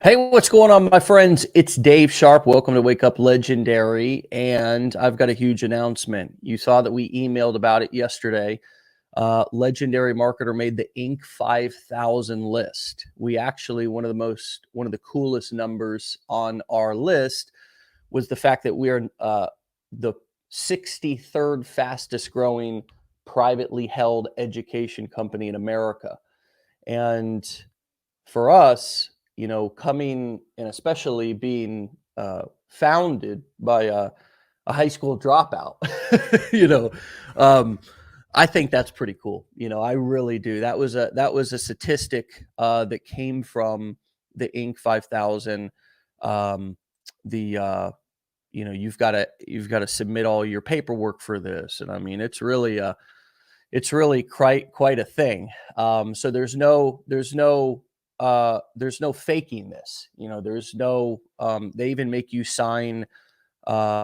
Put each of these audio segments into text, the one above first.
Hey, what's going on, my friends? It's Dave Sharpe. Welcome to Wake Up Legendary. And I've got a huge announcement. You saw that we emailed about it yesterday. Legendary Marketer made the Inc. 5000 list. We actually, one of the coolest numbers on our list was the fact that we are the 63rd fastest growing privately held education company in America. And for us, coming and especially being founded by a high school dropout, you know, um, I think that's pretty cool. I really do. That was a statistic that came from the Inc. 5000. The you've got to submit all your paperwork for this, and I mean it's really quite a thing. So there's no faking this. There's no they even make you sign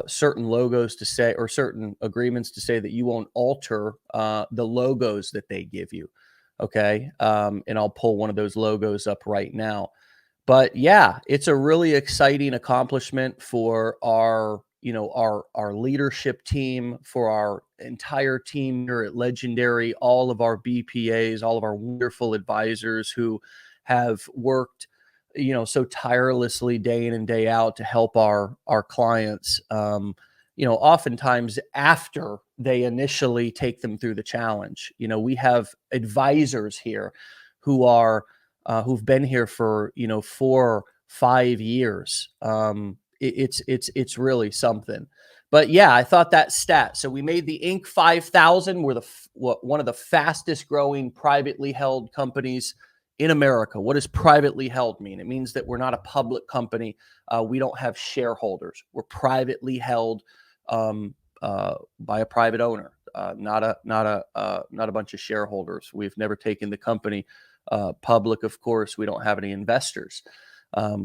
certain logos to say, or certain agreements to say that you won't alter the logos that they give you. Okay. And I'll pull one of those logos up right now. But yeah, it's a really exciting accomplishment for our leadership team, for our entire team here at Legendary, all of our BPAs, all of our wonderful advisors who have worked so tirelessly day in and day out to help our clients, oftentimes after they initially take them through the challenge. We have advisors here who are who've been here for 4 5 years. It's really something. But yeah, I thought that stat. So we made the Inc. 5000. We're one of the fastest growing privately held companies in America. What does privately held mean? It means that we're not a public company. We don't have shareholders. We're privately held by a private owner, not a bunch of shareholders. We've never taken the company public. Of course, we don't have any investors.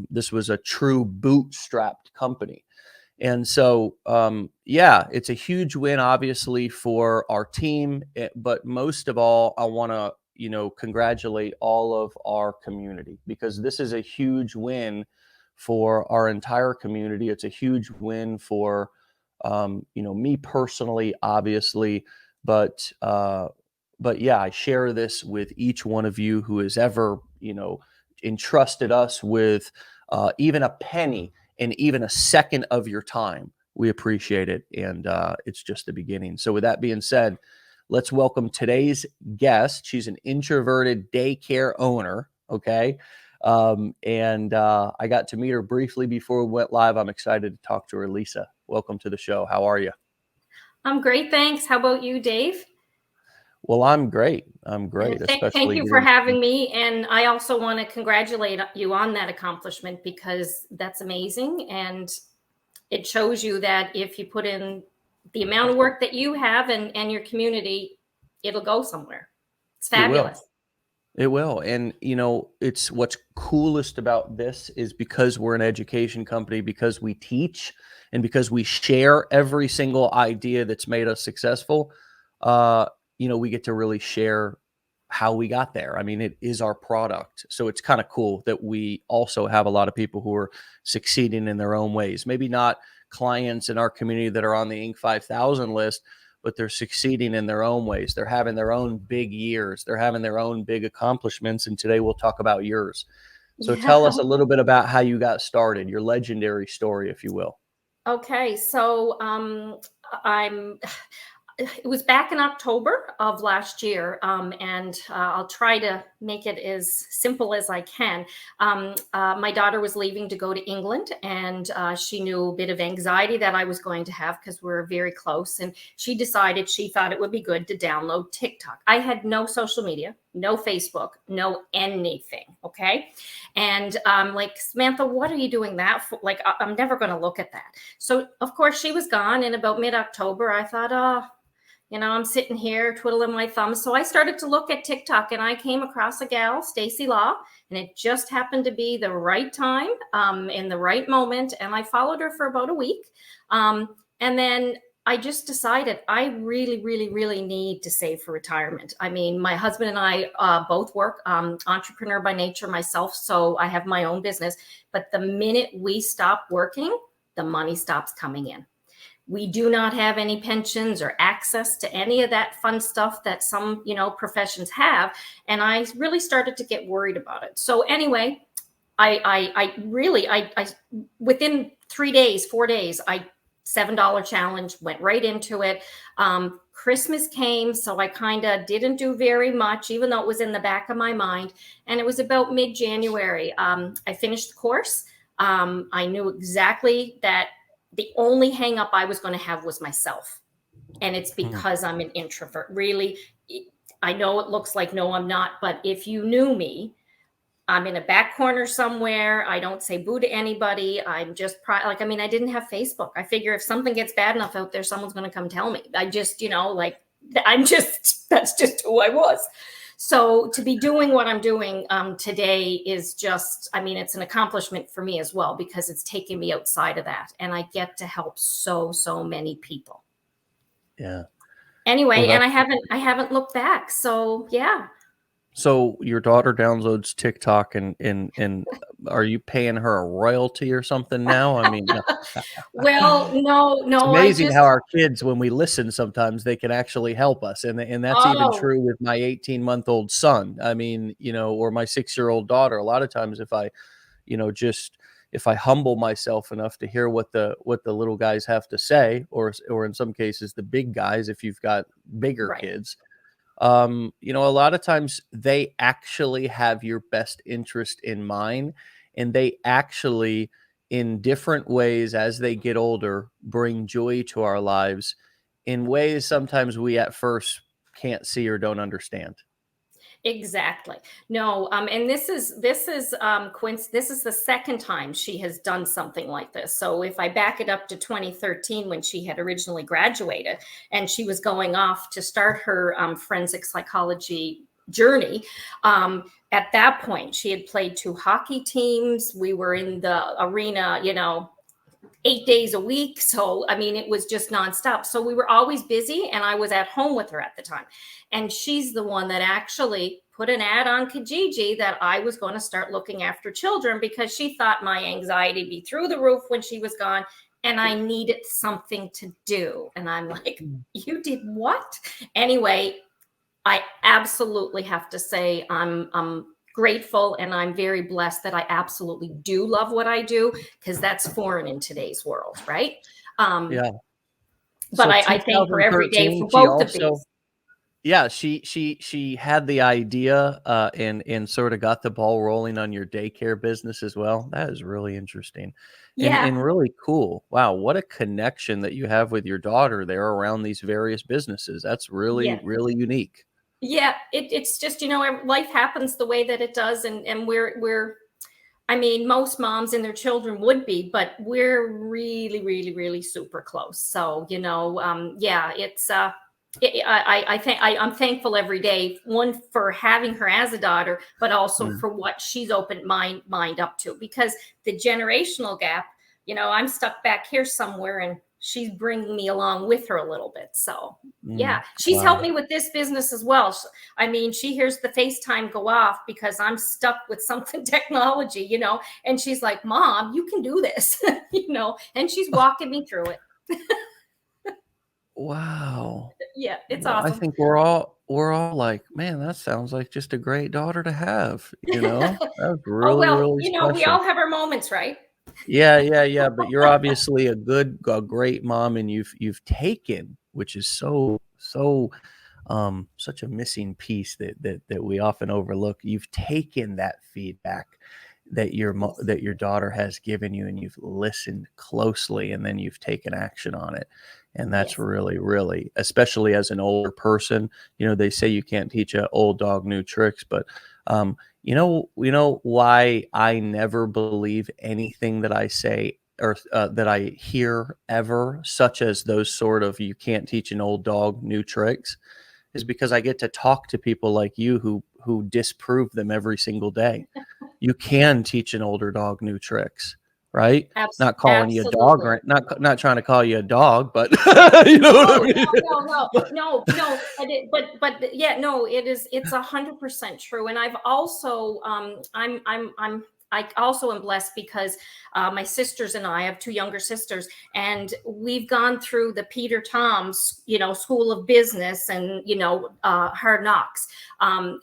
This was a true bootstrapped company. And so, yeah, it's a huge win, obviously, for our team. But most of all, I want to, congratulate all of our community, because this is a huge win for our entire community. It's a huge win for, me personally, obviously, but yeah, I share this with each one of you who has ever, entrusted us with even a penny and even a second of your time. We appreciate it. And it's just the beginning. So with that being said, let's welcome today's guest. She's an introverted daycare owner. Okay. And I got to meet her briefly before we went live. I'm excited to talk to her. Lisa, welcome to the show. How are you? I'm great, thanks. How about you, Dave? Well, I'm great. I'm great. Thank you for having me. And I also want to congratulate you on that accomplishment, because that's amazing. And it shows you that if you put in the amount of work that you have and your community, it'll go somewhere. It's fabulous. It will. And, it's what's coolest about this is because we're an education company, because we teach and because we share every single idea that's made us successful. We get to really share how we got there. I mean, it is our product. So it's kind of cool that we also have a lot of people who are succeeding in their own ways. Maybe not clients in our community that are on the Inc. 5000 list, but they're succeeding in their own ways. They're having their own big years. They're having their own big accomplishments. And today we'll talk about yours. So tell us a little bit about how you got started, your legendary story, if you will. Okay. So it was back in October of last year, and I'll try to make it as simple as I can. My daughter was leaving to go to England, and she knew a bit of anxiety that I was going to have because we're very close. And she decided she thought it would be good to download TikTok. I had no social media, no Facebook, no anything. Okay. And like, Samantha, what are you doing that for? Like, I'm never going to look at that. So, of course, she was gone. And about mid-October, I thought, I'm sitting here twiddling my thumbs. So I started to look at TikTok, and I came across a gal, Stacy Law, and it just happened to be the right time in the right moment. And I followed her for about a week. And then I just decided I really, really, really need to save for retirement. I mean, my husband and I both work, entrepreneur by nature myself, so I have my own business. But the minute we stop working, the money stops coming in. We do not have any pensions or access to any of that fun stuff that some, professions have. And I really started to get worried about it. So anyway, I really, within 3 days, 4 days, $7 challenge, went right into it. Christmas came, so I kind of didn't do very much, even though it was in the back of my mind. And it was about mid-January. I finished the course. I knew exactly that the only hang up I was going to have was myself. And it's because I'm an introvert. Really, I know it looks like, no, I'm not. But if you knew me, I'm in a back corner somewhere. I don't say boo to anybody. I'm just I didn't have Facebook. I figure if something gets bad enough out there, someone's going to come tell me. I just, that's just who I was. So to be doing what I'm doing today is just, it's an accomplishment for me as well, because it's taking me outside of that, and I get to help so many people. Yeah. Anyway, and I haven't looked back. So yeah. So your daughter downloads TikTok, and are you paying her a royalty or something now? I mean, well, no. It's amazing how our kids, when we listen, sometimes they can actually help us, and that's even true with my 18-month-old son. I mean, or my 6-year-old daughter. A lot of times, if I, if I humble myself enough to hear what the little guys have to say, or in some cases the big guys, if you've got bigger kids. A lot of times they actually have your best interest in mind, and they actually, in different ways as they get older, bring joy to our lives in ways sometimes we at first can't see or don't understand. Exactly. No, and this is this is the second time she has done something like this. So if I back it up to 2013, when she had originally graduated and she was going off to start her forensic psychology journey, at that point she had played 2 hockey teams. We were in the arena, 8 days a week. So, it was just nonstop. So we were always busy, and I was at home with her at the time. And she's the one that actually put an ad on Kijiji that I was going to start looking after children, because she thought my anxiety would be through the roof when she was gone, and I needed something to do. And I'm like, you did what? Anyway, I absolutely have to say I'm grateful, and I'm very blessed that I absolutely do love what I do, because that's foreign in today's world, right? Yeah. But So I thank her every day for both of these. Yeah, she had the idea and sort of got the ball rolling on your daycare business as well. That is really interesting. And really cool. Wow, what a connection that you have with your daughter there around these various businesses. That's really, really unique. Yeah, it's just, life happens the way that it does. And we're most moms and their children would be, but we're really, really, really super close. So, it's, I'm thankful every day, one, for having her as a daughter, but also for what she's opened mind up to, because the generational gap, I'm stuck back here somewhere, and she's bringing me along with her a little bit. So she's helped me with this business as well. She hears the FaceTime go off because I'm stuck with something technology, and she's like, Mom, you can do this, and she's walking me through it. Wow. Yeah, it's awesome. I think we're all like, man, that sounds like just a great daughter to have, That's really, really special. We all have our moments, right? Yeah. But you're obviously a great mom, and you've taken, which is such a missing piece that we often overlook. You've taken that feedback that your daughter has given you, and you've listened closely, and then you've taken action on it. And that's really, really, especially as an older person, they say you can't teach an old dog new tricks, but why I never believe anything that I say or that I hear ever, such as those sort of, you can't teach an old dog new tricks, is because I get to talk to people like you who disprove them every single day. You can teach an older dog new tricks, right? Not calling you a dog, Absolutely. or not trying to call you a dog, but you know what I No, mean? no. But yeah, no, it's 100% true. And I've also, I also am blessed because my sisters and I have two younger sisters, and we've gone through the Peter Tom's, School of Business and, Hard Knocks.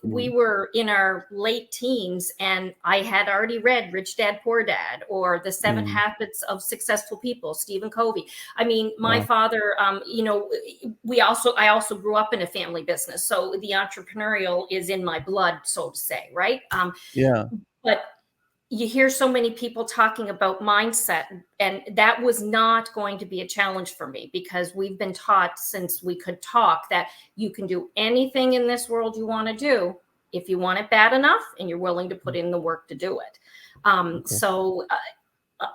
We Mm, were in our late teens, and I had already read Rich Dad Poor Dad or The Seven mm, Habits of Successful People, Stephen Covey. I mean, my wow. father, I also grew up in a family business, so the entrepreneurial is in my blood, so to say, right? Yeah. But you hear so many people talking about mindset, and that was not going to be a challenge for me because we've been taught since we could talk that you can do anything in this world you want to do if you want it bad enough and you're willing to put in the work to do it. Um, Okay. so uh,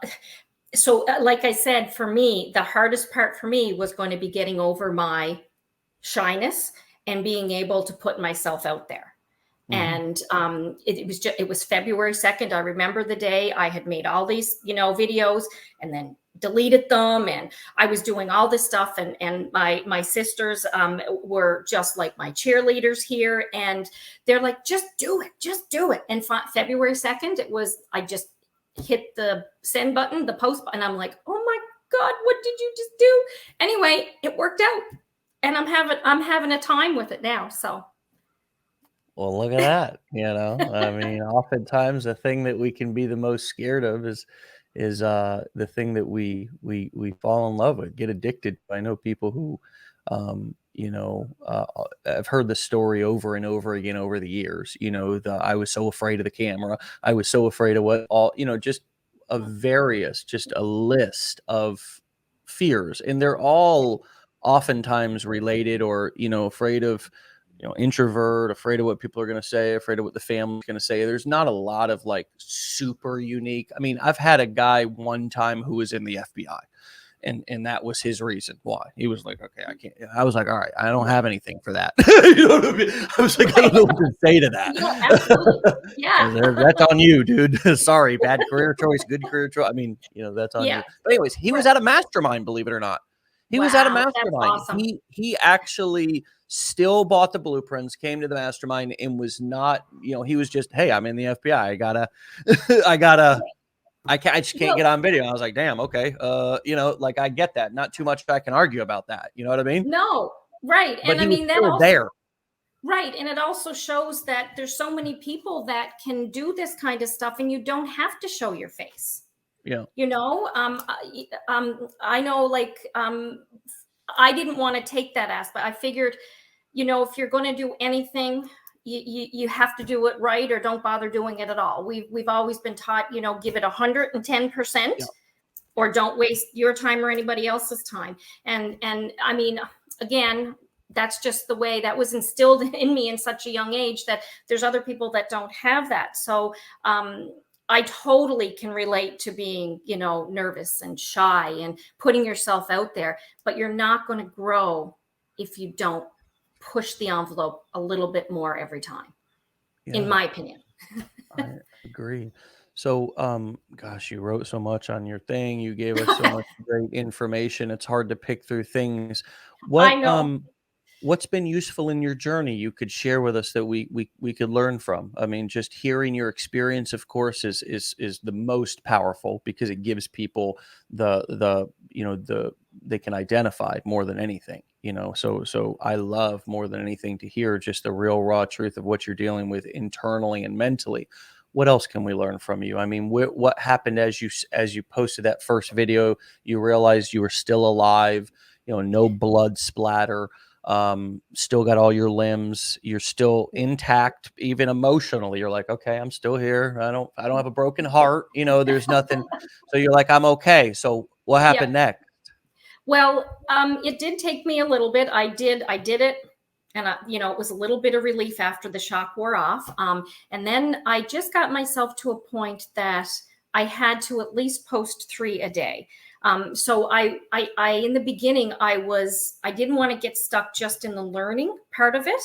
so like I said, for me, the hardest part for me was going to be getting over my shyness and being able to put myself out there. Hmm. And it was February 2nd. I remember the day. I had made all these videos and then deleted them, and I was doing all this stuff, and my sisters were just like my cheerleaders here, and they're like, just do it, just do it. And February 2nd, I just hit the send button, the post button, and I'm like, oh my god, what did you just do? Anyway, it worked out, and I'm having a time with it now. So Well, look at that. I mean, oftentimes the thing that we can be the most scared of is the thing that we fall in love with, get addicted to. I know people who, I've heard the story over and over again over the years. I was so afraid of the camera. I was so afraid of what all, just just a list of fears, and they're all oftentimes related, or afraid of, introvert, afraid of what people are going to say, afraid of what the family's going to say. There's not a lot of like super unique. I mean, I've had a guy one time who was in the FBI, and that was his reason why. He was like, okay, I can't. I was like, all right, I don't yeah, have anything for that. You know what I mean? I was like, I don't right. know what to say to that. Yeah, absolutely. I Yeah. was like, that's on you, dude. Sorry, bad career choice, good career choice. I mean, that's on Yeah. you. But anyways, he was Right. at a mastermind, believe it or not. He was at a Wow. That's mastermind. awesome. He actually still bought the blueprints, came to the mastermind, and was not, he was just, hey, I'm in the FBI. I gotta, I gotta, Right. I just can't Well, get on video. I was like, damn, okay. Like I get that. Not too much I can argue about that. You know what I mean? no. Right. But And I he was mean, that still also, there. right. And it also shows that there's so many people that can do this kind of stuff and you don't have to show your face. Yeah. I know, like, I didn't want to take that aspect. I figured, if you're going to do anything, you have to do it right, or don't bother doing it at all. We've always been taught, give it 110%, Yeah. or don't waste your time or anybody else's time. And I mean, again, that's just the way that was instilled in me in such a young age, that there's other people that don't have that. So I totally can relate to being, nervous and shy and putting yourself out there, but you're not going to grow if you don't push the envelope a little bit more every time, in Yeah. my opinion. I agree. So, gosh, you wrote so much on your thing. You gave us so much great information. It's hard to pick through things. I What, know. what's been useful in your journey you could share with us that we could learn from? I mean, just hearing your experience, of course, is the most powerful, because it gives people the they can identify more than anything. So I love more than anything to hear just the real raw truth of what you're dealing with internally and mentally. What else can we learn from you? I mean, what happened as you posted that first video? You realized you were still alive. No blood splatter. Still got all your limbs. You're still intact, even emotionally. You're like, okay, I'm still here. I don't have a broken heart. There's nothing. So you're like, I'm okay. So what Yeah. happened next? Well, it did take me a little bit. I did it, and it was a little bit of relief after the shock wore off. And then I just got myself to a point that I had to at least post 3 a day. So I in the beginning, I didn't want to get stuck just in the learning part of it,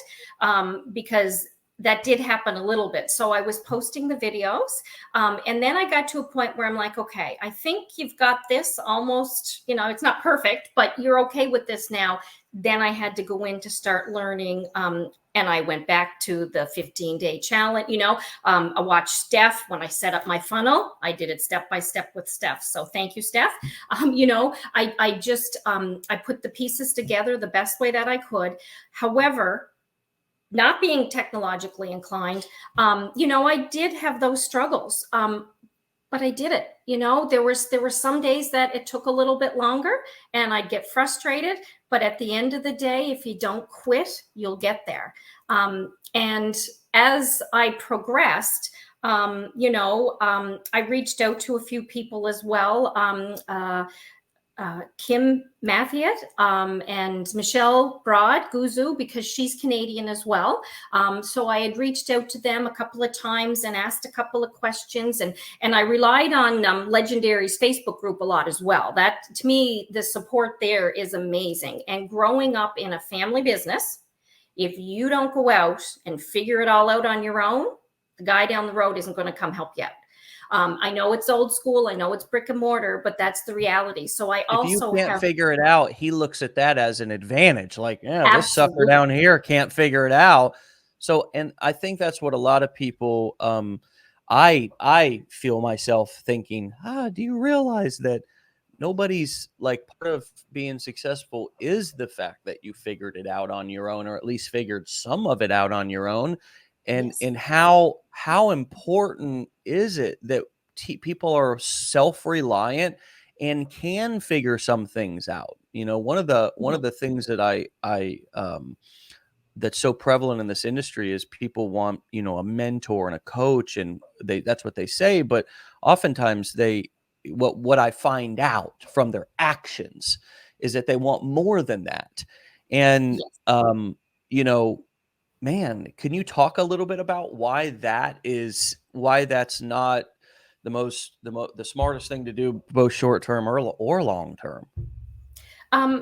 because that did happen a little bit. So I was posting the videos, and then I got to a point where I'm like, okay, I think you've got this almost, it's not perfect, but you're okay with this now. Then I had to go in to start learning. And I went back to the 15-day challenge. I watched Steph when I set up my funnel. I did it step by step with Steph. So thank you, Steph. I just, I put the pieces together the best way that I could. However, not being technologically inclined, I did have those struggles, but I did it. There were some days that it took a little bit longer, and I'd get frustrated. But at the end of the day, if you don't quit, you'll get there. And as I progressed, I reached out to a few people as well. Kim Mathiat and Michelle Broad Guzu, because she's Canadian as well. So I had reached out to them a couple of times and asked a couple of questions, and I relied on Legendary's Facebook group a lot as well. That, to me, the support there is amazing. And growing up in a family business, if you don't go out and figure it all out on your own, the guy down the road isn't going to come help you out. I know it's old school. I know it's brick and mortar, but that's the reality. So I also if you can't figure it out, he looks at that as an advantage. Like, yeah, this sucker down here can't figure it out. So, and I think that's what a lot of people, I feel myself thinking, do you realize that nobody's like part of being successful is the fact that you figured it out on your own, or at least figured some of it out on your own. And Yes. how important is it that people are self-reliant and can figure some things out? One of the things that I that's so prevalent in this industry is people want, a mentor and a coach, and that's what they say, but oftentimes what I find out from their actions is that they want more than that. And Yes. man, can you talk a little bit about why that's not the smartest thing to do, both short term or long term?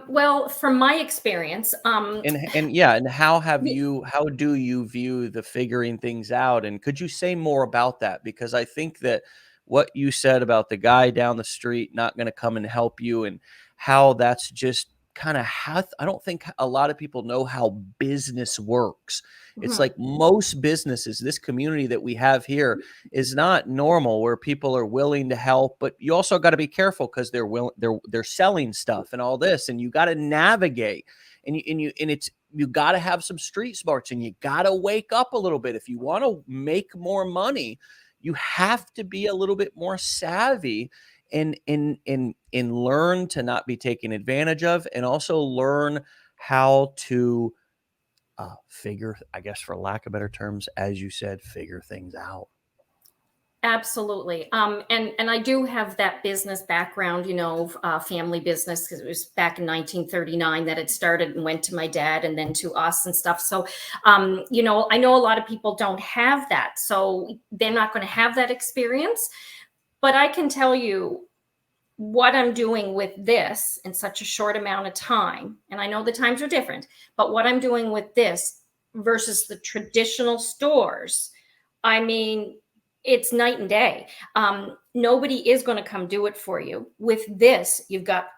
Well, from my experience, And how do you view the figuring things out? And could you say more about that? Because I think that what you said about the guy down the street not going to come and help you, and how that's just kind of how I don't think a lot of people know how business works. It's mhm. like most businesses, this community that we have here is not normal, where people are willing to help, but you also got to be careful because they're selling stuff and all this, and you got to navigate, and you got to have some street smarts, and you got to wake up a little bit. If you want to make more money, you have to be a little bit more savvy, and learn to not be taken advantage of, and also learn how to figure, I guess, for lack of better terms, as you said, figure things out. Absolutely. And I do have that business background, family business, because it was back in 1939 that it started and went to my dad and then to us and stuff. So, I know a lot of people don't have that. So they're not going to have that experience. But I can tell you what I'm doing with this in such a short amount of time. And I know the times are different, but what I'm doing with this versus the traditional stores, I mean, it's night and day. Nobody is going to come do it for you. With this, you've got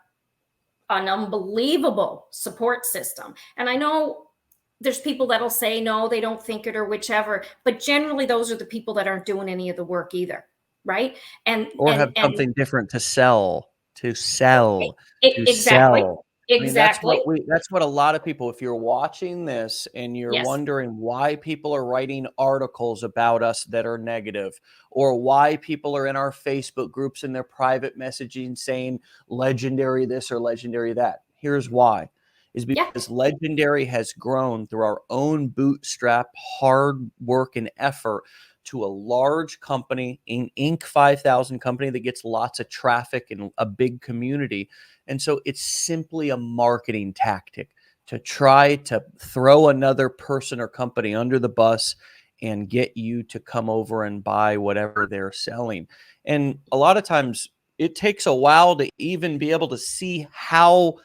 an unbelievable support system. And I know there's people that'll say, no, they don't think it or whichever, but generally those are the people that aren't doing any of the work either. Right. And, Or have and something different to sell, to sell, to exactly. sell. I mean, Exactly. that's what a lot of people, if you're watching this and you're Yes. wondering why people are writing articles about us that are negative, or why people are in our Facebook groups and their private messaging saying legendary this or legendary that. Here's why. Is Yeah. because Legendary has grown through our own bootstrap, hard work and effort to a large company, an Inc. 5000 company that gets lots of traffic and a big community. And so it's simply a marketing tactic to try to throw another person or company under the bus and get you to come over and buy whatever they're selling. And a lot of times it takes a while to even be able to see how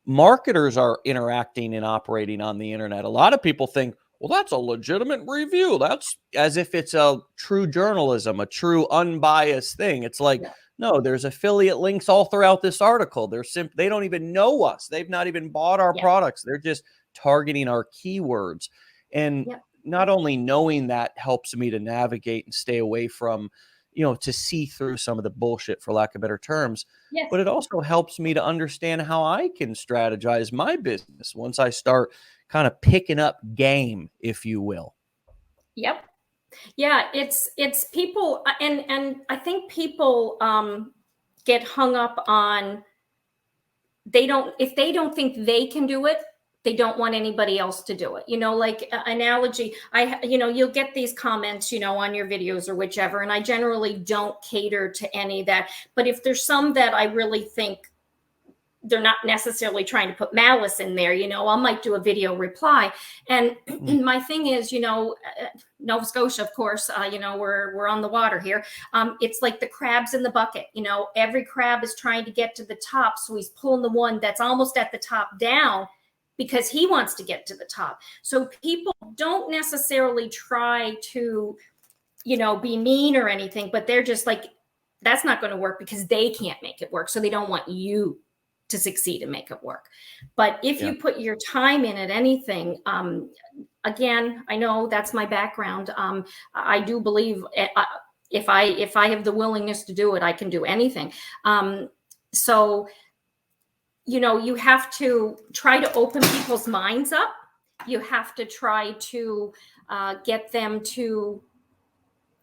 marketers are interacting and operating on the internet. A lot of people think, well, that's a legitimate review. That's as if it's a true journalism, a true unbiased thing. It's like, Yeah. no, there's affiliate links all throughout this article. They don't even know us. They've not even bought our Yeah. products. They're just targeting our keywords. And Yeah. not only knowing that helps me to navigate and stay away from, to see through some of the bullshit, for lack of better terms, Yes. but it also helps me to understand how I can strategize my business once I start kind of picking up game, if you will. Yep. Yeah, it's people, and I think people get hung up on, if they don't think they can do it, they don't want anybody else to do it. Like analogy, you'll get these comments, on your videos or whichever, and I generally don't cater to any of that. But if there's some that I really think they're not necessarily trying to put malice in there, I might do a video reply. And my thing is, Nova Scotia, of course, we're on the water here. It's like the crabs in the bucket. Every crab is trying to get to the top, so he's pulling the one that's almost at the top down because he wants to get to the top. So people don't necessarily try to, be mean or anything, but they're just like, that's not going to work because they can't make it work. So they don't want you to succeed and make it work. But if you put your time in at anything, again, I know that's my background. I do believe if I have the willingness to do it, I can do anything. So, you have to try to open people's minds up. You have to try to get them to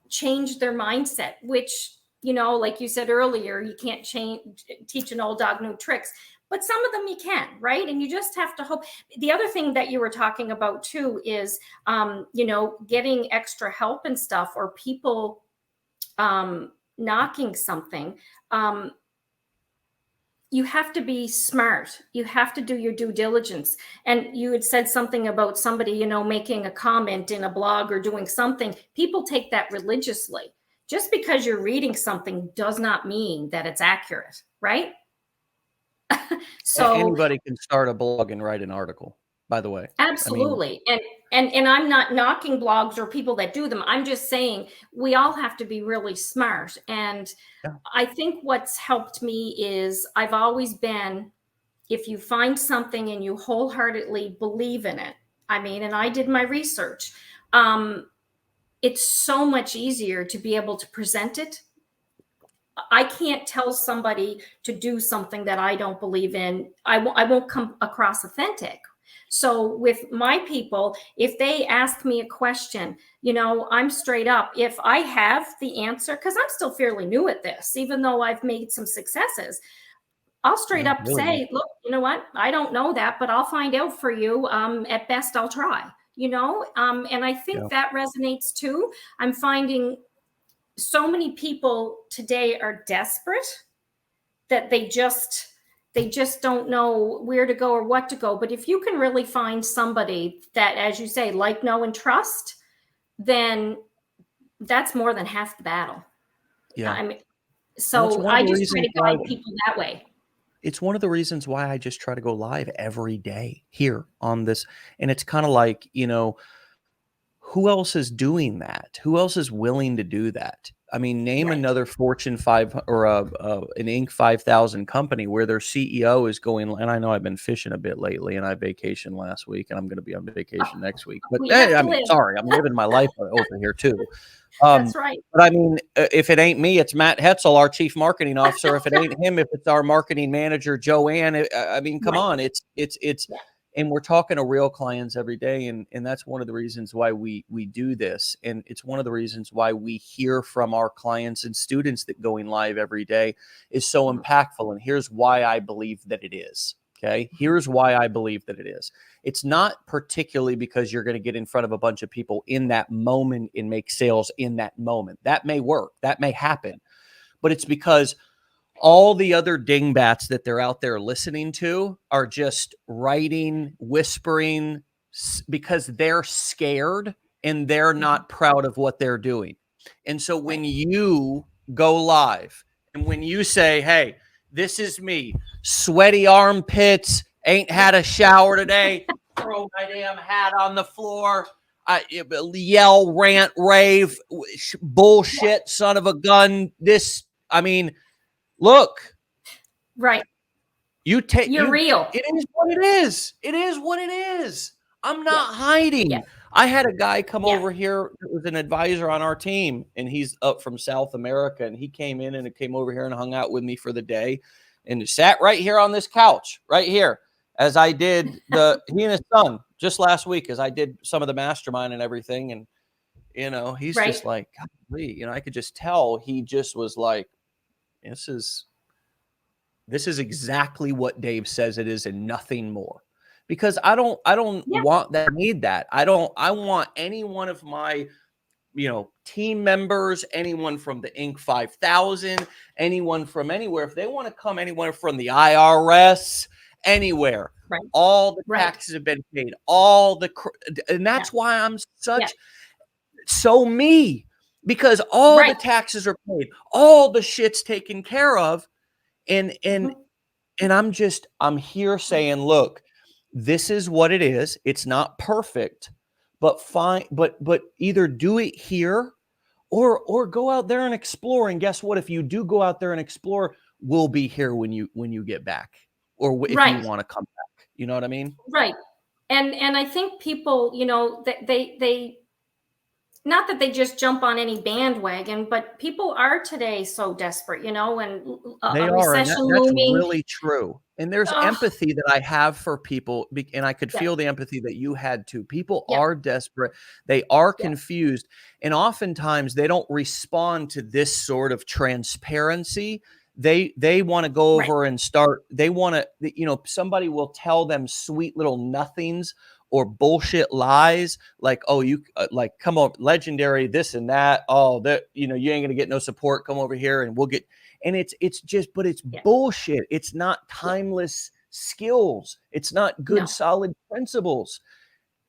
change their mindset, which, like you said earlier, you can't teach an old dog new tricks, but some of them you can, right? And you just have to hope. The other thing that you were talking about too is, getting extra help and stuff, or people knocking something. You have to be smart. You have to do your due diligence. And you had said something about somebody, making a comment in a blog or doing something. People take that religiously. Just because you're reading something does not mean that it's accurate, right? So anybody can start a blog and write an article, by the way. Absolutely. And I'm not knocking blogs or people that do them. I'm just saying we all have to be really smart. And I think what's helped me is I've always been, if you find something and you wholeheartedly believe in it, and I did my research, it's so much easier to be able to present it. I can't tell somebody to do something that I don't believe in. I won't come across authentic. So with my people, if they ask me a question, I'm straight up. If I have the answer, because I'm still fairly new at this, even though I've made some successes, I'll straight up say, look, you know what? I don't know that, but I'll find out for you. At best, I'll try, and I think that resonates too. I'm finding so many people today are desperate that they just don't know where to go or what to go. But if you can really find somebody that, as you say, like, know, and trust, then that's more than half the battle. Yeah. So I just try to guide people that way. It's one of the reasons why I just try to go live every day here on this. And it's kind of like, who else is doing that? Who else is willing to do that? Name another Fortune 5 or an Inc. 5000 company where their CEO is going. And I know I've been fishing a bit lately, and I vacationed last week, and I'm going to be on vacation next week. But sorry, I'm living my life over here too. That's right. But if it ain't me, it's Matt Hetzel, our chief marketing officer. If it ain't him, if it's our marketing manager, Joanne. Come on, it's. And we're talking to real clients every day. And that's one of the reasons why we do this. And it's one of the reasons why we hear from our clients and students that going live every day is so impactful. And here's why I believe that it is. Okay. Here's why I believe that it is. It's not particularly because you're going to get in front of a bunch of people in that moment and make sales in that moment. That may work. That may happen. But it's because all the other dingbats that they're out there listening to are just writing, whispering, because they're scared and they're not proud of what they're doing. And so when you go live and when you say, hey, this is me, sweaty armpits, ain't had a shower today, throw my damn hat on the floor, yell, rant, rave, bullshit, son of a gun. I mean, look, right. You're real. it is what it is. It is what it is. I'm Yeah. not hiding. Yeah. I had a guy come Yeah. over here that was an advisor on our team, and he's up from South America, and he came in and came over here and hung out with me for the day and sat right here on this couch right here as I did he and his son just last week as I did some of the mastermind and everything. And, you know, he's Right. just like, golly, you know, I could just tell he just was like, this is exactly what Dave says it is and nothing more. Because I don't Yeah. want that, need that. I want any one of my, you know, team members, anyone from the Inc. 5000, anyone from anywhere, if they want to come, anyone from the IRS, anywhere, Right. all the Right. taxes have been paid, and that's why I'm so me, because all the taxes are paid, all the shit's taken care of. And I'm here saying, look, this is what it is. It's not perfect, but fine. But either do it here or go out there and explore. And guess what? If you do go out there and explore, we'll be here when you get back, or if you want to come back. You know what I mean? Right. And I think people, you know, they not that they just jump on any bandwagon, but people are today so desperate, you know, and They a are, and recession that's looming. really true. And there's empathy that I have for people, and I could feel the empathy that you had too. People are desperate. They are confused. And oftentimes they don't respond to this sort of transparency. They want to go over and they want to, you know, somebody will tell them sweet little nothings or bullshit lies like, oh, you like, come on, legendary, this and that. Oh, that, you know, you ain't going to get no support. Come over here and we'll get, and it's just, but it's bullshit. It's not timeless skills. It's not good, solid principles.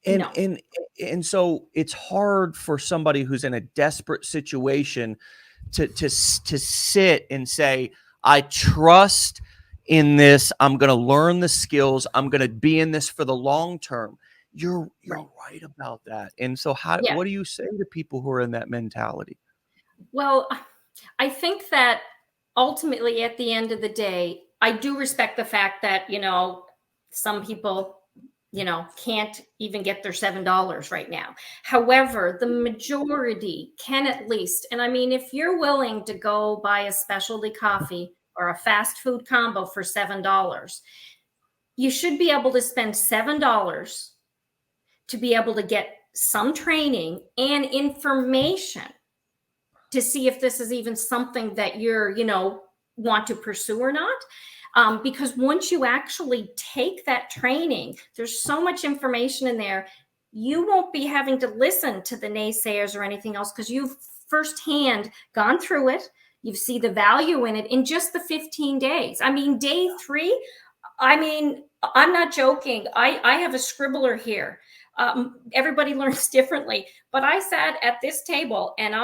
And so it's hard for somebody who's in a desperate situation to sit and say, I trust in this. I'm going to learn the skills. I'm going to be in this for the long term. You're right about that. And so what do you say to people who are in that mentality? Well, I think that ultimately at the end of the day, I do respect the fact that, you know, some people, you know, can't even get their $7 right now. However, the majority can at least, and I mean, if you're willing to go buy a specialty coffee or a fast food combo for $7, you should be able to spend $7 to be able to get some training and information to see if this is even something that you're, you know, want to pursue or not. Because once you actually take that training, there's so much information in there. You won't be having to listen to the naysayers or anything else because you've firsthand gone through it. You see the value in it in just the 15 days. I mean, day 3, I mean, I'm not joking. I have a scribbler here. Everybody learns differently, but I sat at this table and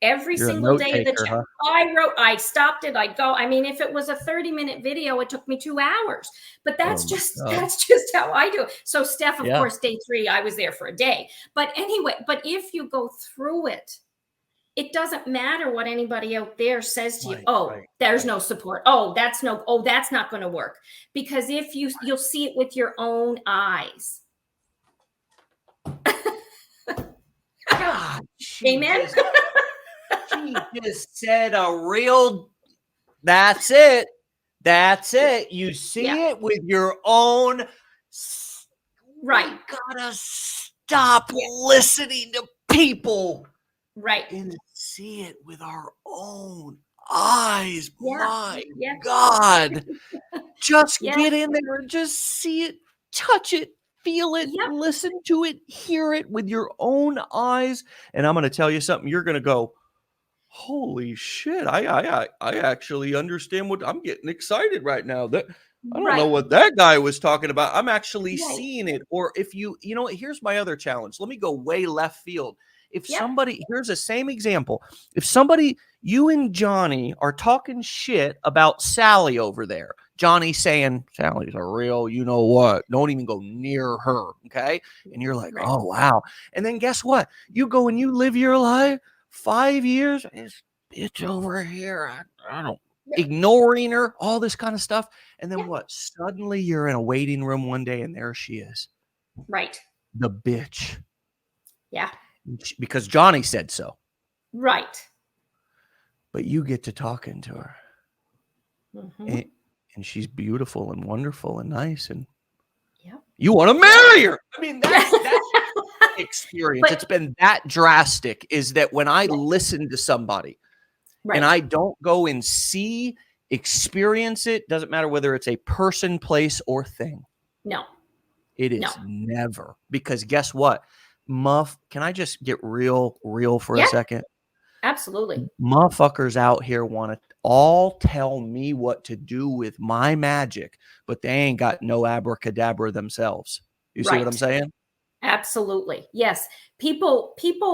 every single day of the chat, I wrote, I stopped it, I'd go. I mean, if it was a 30-minute video, it took me 2 hours, but that's just how I do it. So Steph, of course, day 3, I was there for a day, but anyway, but if you go through it, it doesn't matter what anybody out there says to you. There's no support. That's not going to work. Because if you'll see it with your own eyes. God, amen. She just said that's it. That's it. You see it with your own. Right. You gotta stop listening to people. Right. And see it with our own eyes. My Yeah. God. Just get in there and just see it, touch it, feel it, listen to it, hear it with your own eyes. And I'm going to tell you something. You're going to go, holy shit. I actually understand what I'm getting excited right now. That I don't know what that guy was talking about. I'm actually seeing it. Or if you know, here's my other challenge. Let me go way left field. If somebody, here's the same example. If somebody, you and Johnny are talking shit about Sally over there, Johnny saying, Sally's a real, you know what, don't even go near her. Okay. And you're like, Right. oh, wow. And then guess what? You go and you live your life 5 years. This bitch over here. I don't, ignoring her, all this kind of stuff. And then Yeah. what? Suddenly you're in a waiting room one day and there she is. Right. The bitch. Yeah. Because Johnny said so. Right. But you get to talking to her. Mm-hmm. And she's beautiful and wonderful and nice. And Yep. you want to marry her. I mean, that's experience. But, it's been that drastic, is that when I listen to somebody and I don't go and see, experience it, doesn't matter whether it's a person, place, or thing. No. It is never. Because guess what? Can I just get real for a second? Absolutely. Motherfuckers out here want to all tell me what to do with my magic, but they ain't got no abracadabra themselves. You see what I'm saying? Absolutely. Yes. People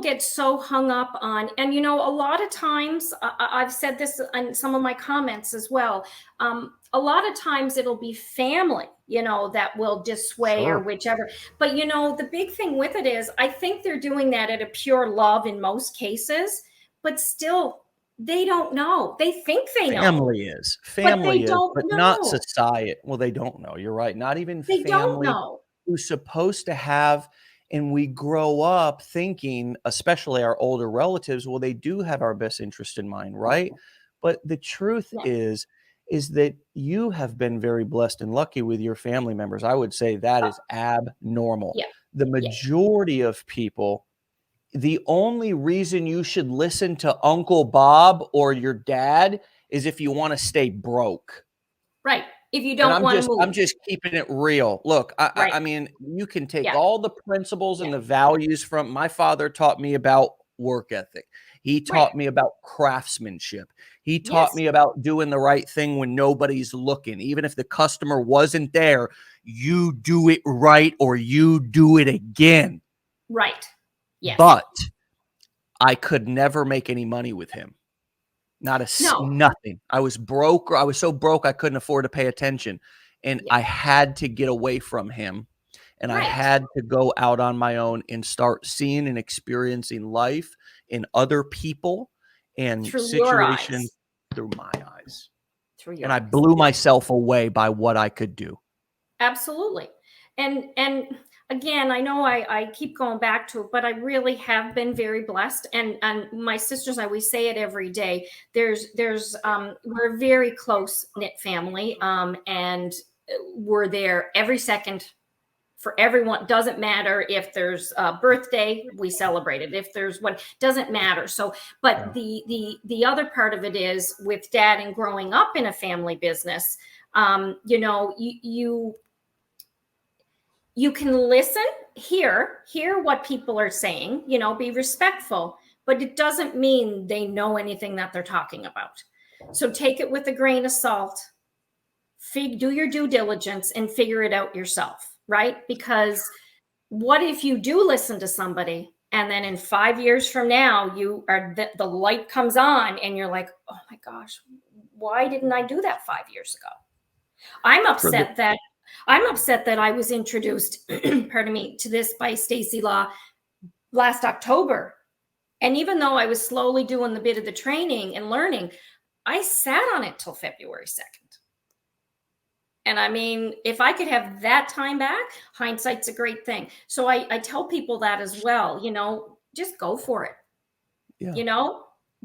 get so hung up on, and a lot of times, I've said this in some of my comments as well. A lot of times it'll be family, that will dissuade or whichever. But the big thing with it is, I think they're doing that out of pure love in most cases, but still they don't know. They think they know. Family is, but they don't but know. not society. Well, they don't know. You're right. Not even They don't family know. who's supposed to have. And we grow up thinking, especially our older relatives, well, they do have our best interest in mind, right? But the truth is that you have been very blessed and lucky with your family members. I would say that is abnormal. The majority of people, the only reason you should listen to Uncle Bob or your dad is if you want to stay broke. Right. If you don't want to move. I'm just keeping it real. Look, I mean, you can take all the principles and the values from my father taught me about work ethic. He taught me about craftsmanship. He taught me about doing the right thing when nobody's looking. Even if the customer wasn't there, you do it right or you do it again. Right. Yes. But I could never make any money with him. Nothing. I was broke, or I was so broke I couldn't afford to pay attention. And I had to get away from him. And I had to go out on my own and start seeing and experiencing life in other people and situations through my eyes. And I blew myself away by what I could do. Absolutely. And again, I know I keep going back to it, but I really have been very blessed. And my sisters, I always say it every day. We're a very close knit family, and we're there every second for everyone. Doesn't matter if there's a birthday, we celebrate it. If there's one, doesn't matter. So, but the other part of it is with Dad and growing up in a family business. You can listen, hear what people are saying, be respectful, but it doesn't mean they know anything that they're talking about. So take it with a grain of salt, do your due diligence and figure it out yourself, right? Because what if you do listen to somebody and then in 5 years from now, the light comes on and you're like, oh my gosh, why didn't I do that 5 years ago? I'm upset that I was introduced, pardon me, to this by Stacey Law last October. And even though I was slowly doing the bit of the training and learning, I sat on it till February 2nd. And I mean, if I could have that time back, hindsight's a great thing. So I tell people that as well, just go for it.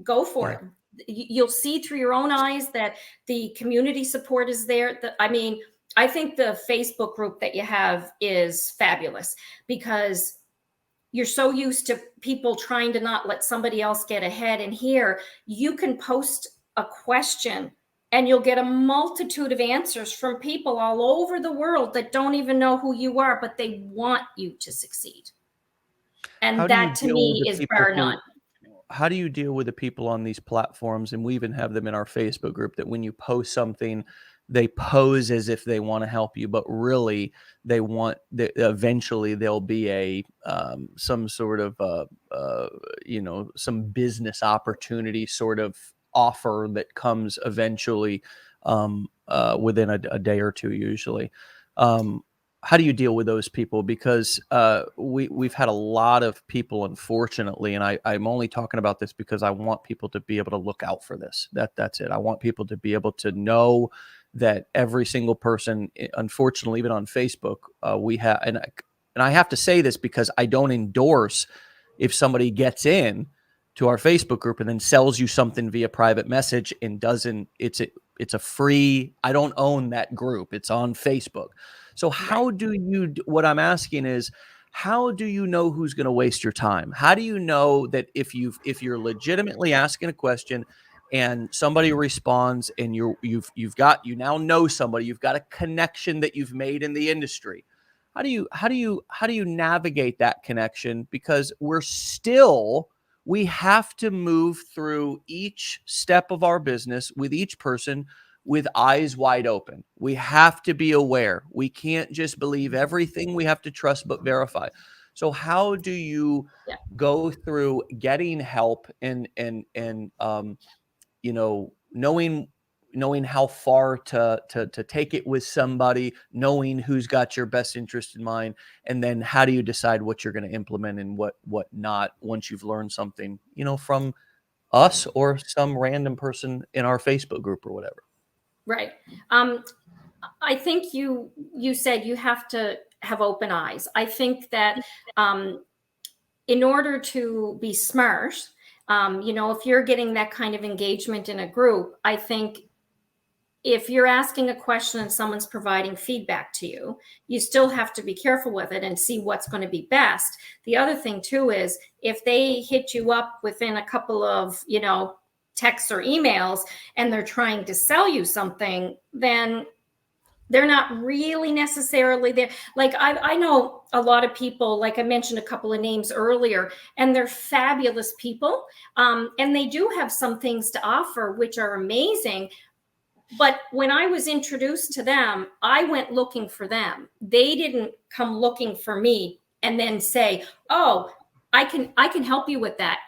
Go for it. You'll see through your own eyes that the community support is there. I think the Facebook group that you have is fabulous because you're so used to people trying to not let somebody else get ahead. And here you can post a question and you'll get a multitude of answers from people all over the world that don't even know who you are, but they want you to succeed. And that to me is bar none. How do you deal with the people on these platforms? And we even have them in our Facebook group that when you post something, they pose as if they want to help you, but really they want that eventually there'll be some sort of some business opportunity sort of offer that comes eventually within a day or two usually. How do you deal with those people? Because we've had a lot of people, unfortunately, and I'm only talking about this because I want people to be able to look out for this. That's it. I want people to be able to know that every single person, unfortunately, even on Facebook, we have, and I have to say this because I don't endorse if somebody gets in to our Facebook group and then sells you something via private message and doesn't, it's a free, I don't own that group. It's on Facebook. So how do you, what I'm asking is, how do you know who's going to waste your time? How do you know that if you're legitimately asking a question and somebody responds and you now know somebody, you've got a connection that you've made in the industry. How do you navigate that connection? Because we have to move through each step of our business with each person with eyes wide open. We have to be aware. We can't just believe everything. We have to trust but verify. So how do you go through getting help and knowing how far to take it with somebody, knowing who's got your best interest in mind, and then how do you decide what you're going to implement and what not once you've learned something, from us or some random person in our Facebook group or whatever. Right. I think you said you have to have open eyes. I think that in order to be smart, if you're getting that kind of engagement in a group, I think if you're asking a question and someone's providing feedback to you, you still have to be careful with it and see what's going to be best. The other thing too is if they hit you up within a couple of, texts or emails and they're trying to sell you something, then they're not really necessarily there. Like I know a lot of people, like I mentioned a couple of names earlier, and they're fabulous people. And they do have some things to offer, which are amazing. But when I was introduced to them, I went looking for them. They didn't come looking for me and then say, oh, I can help you with that.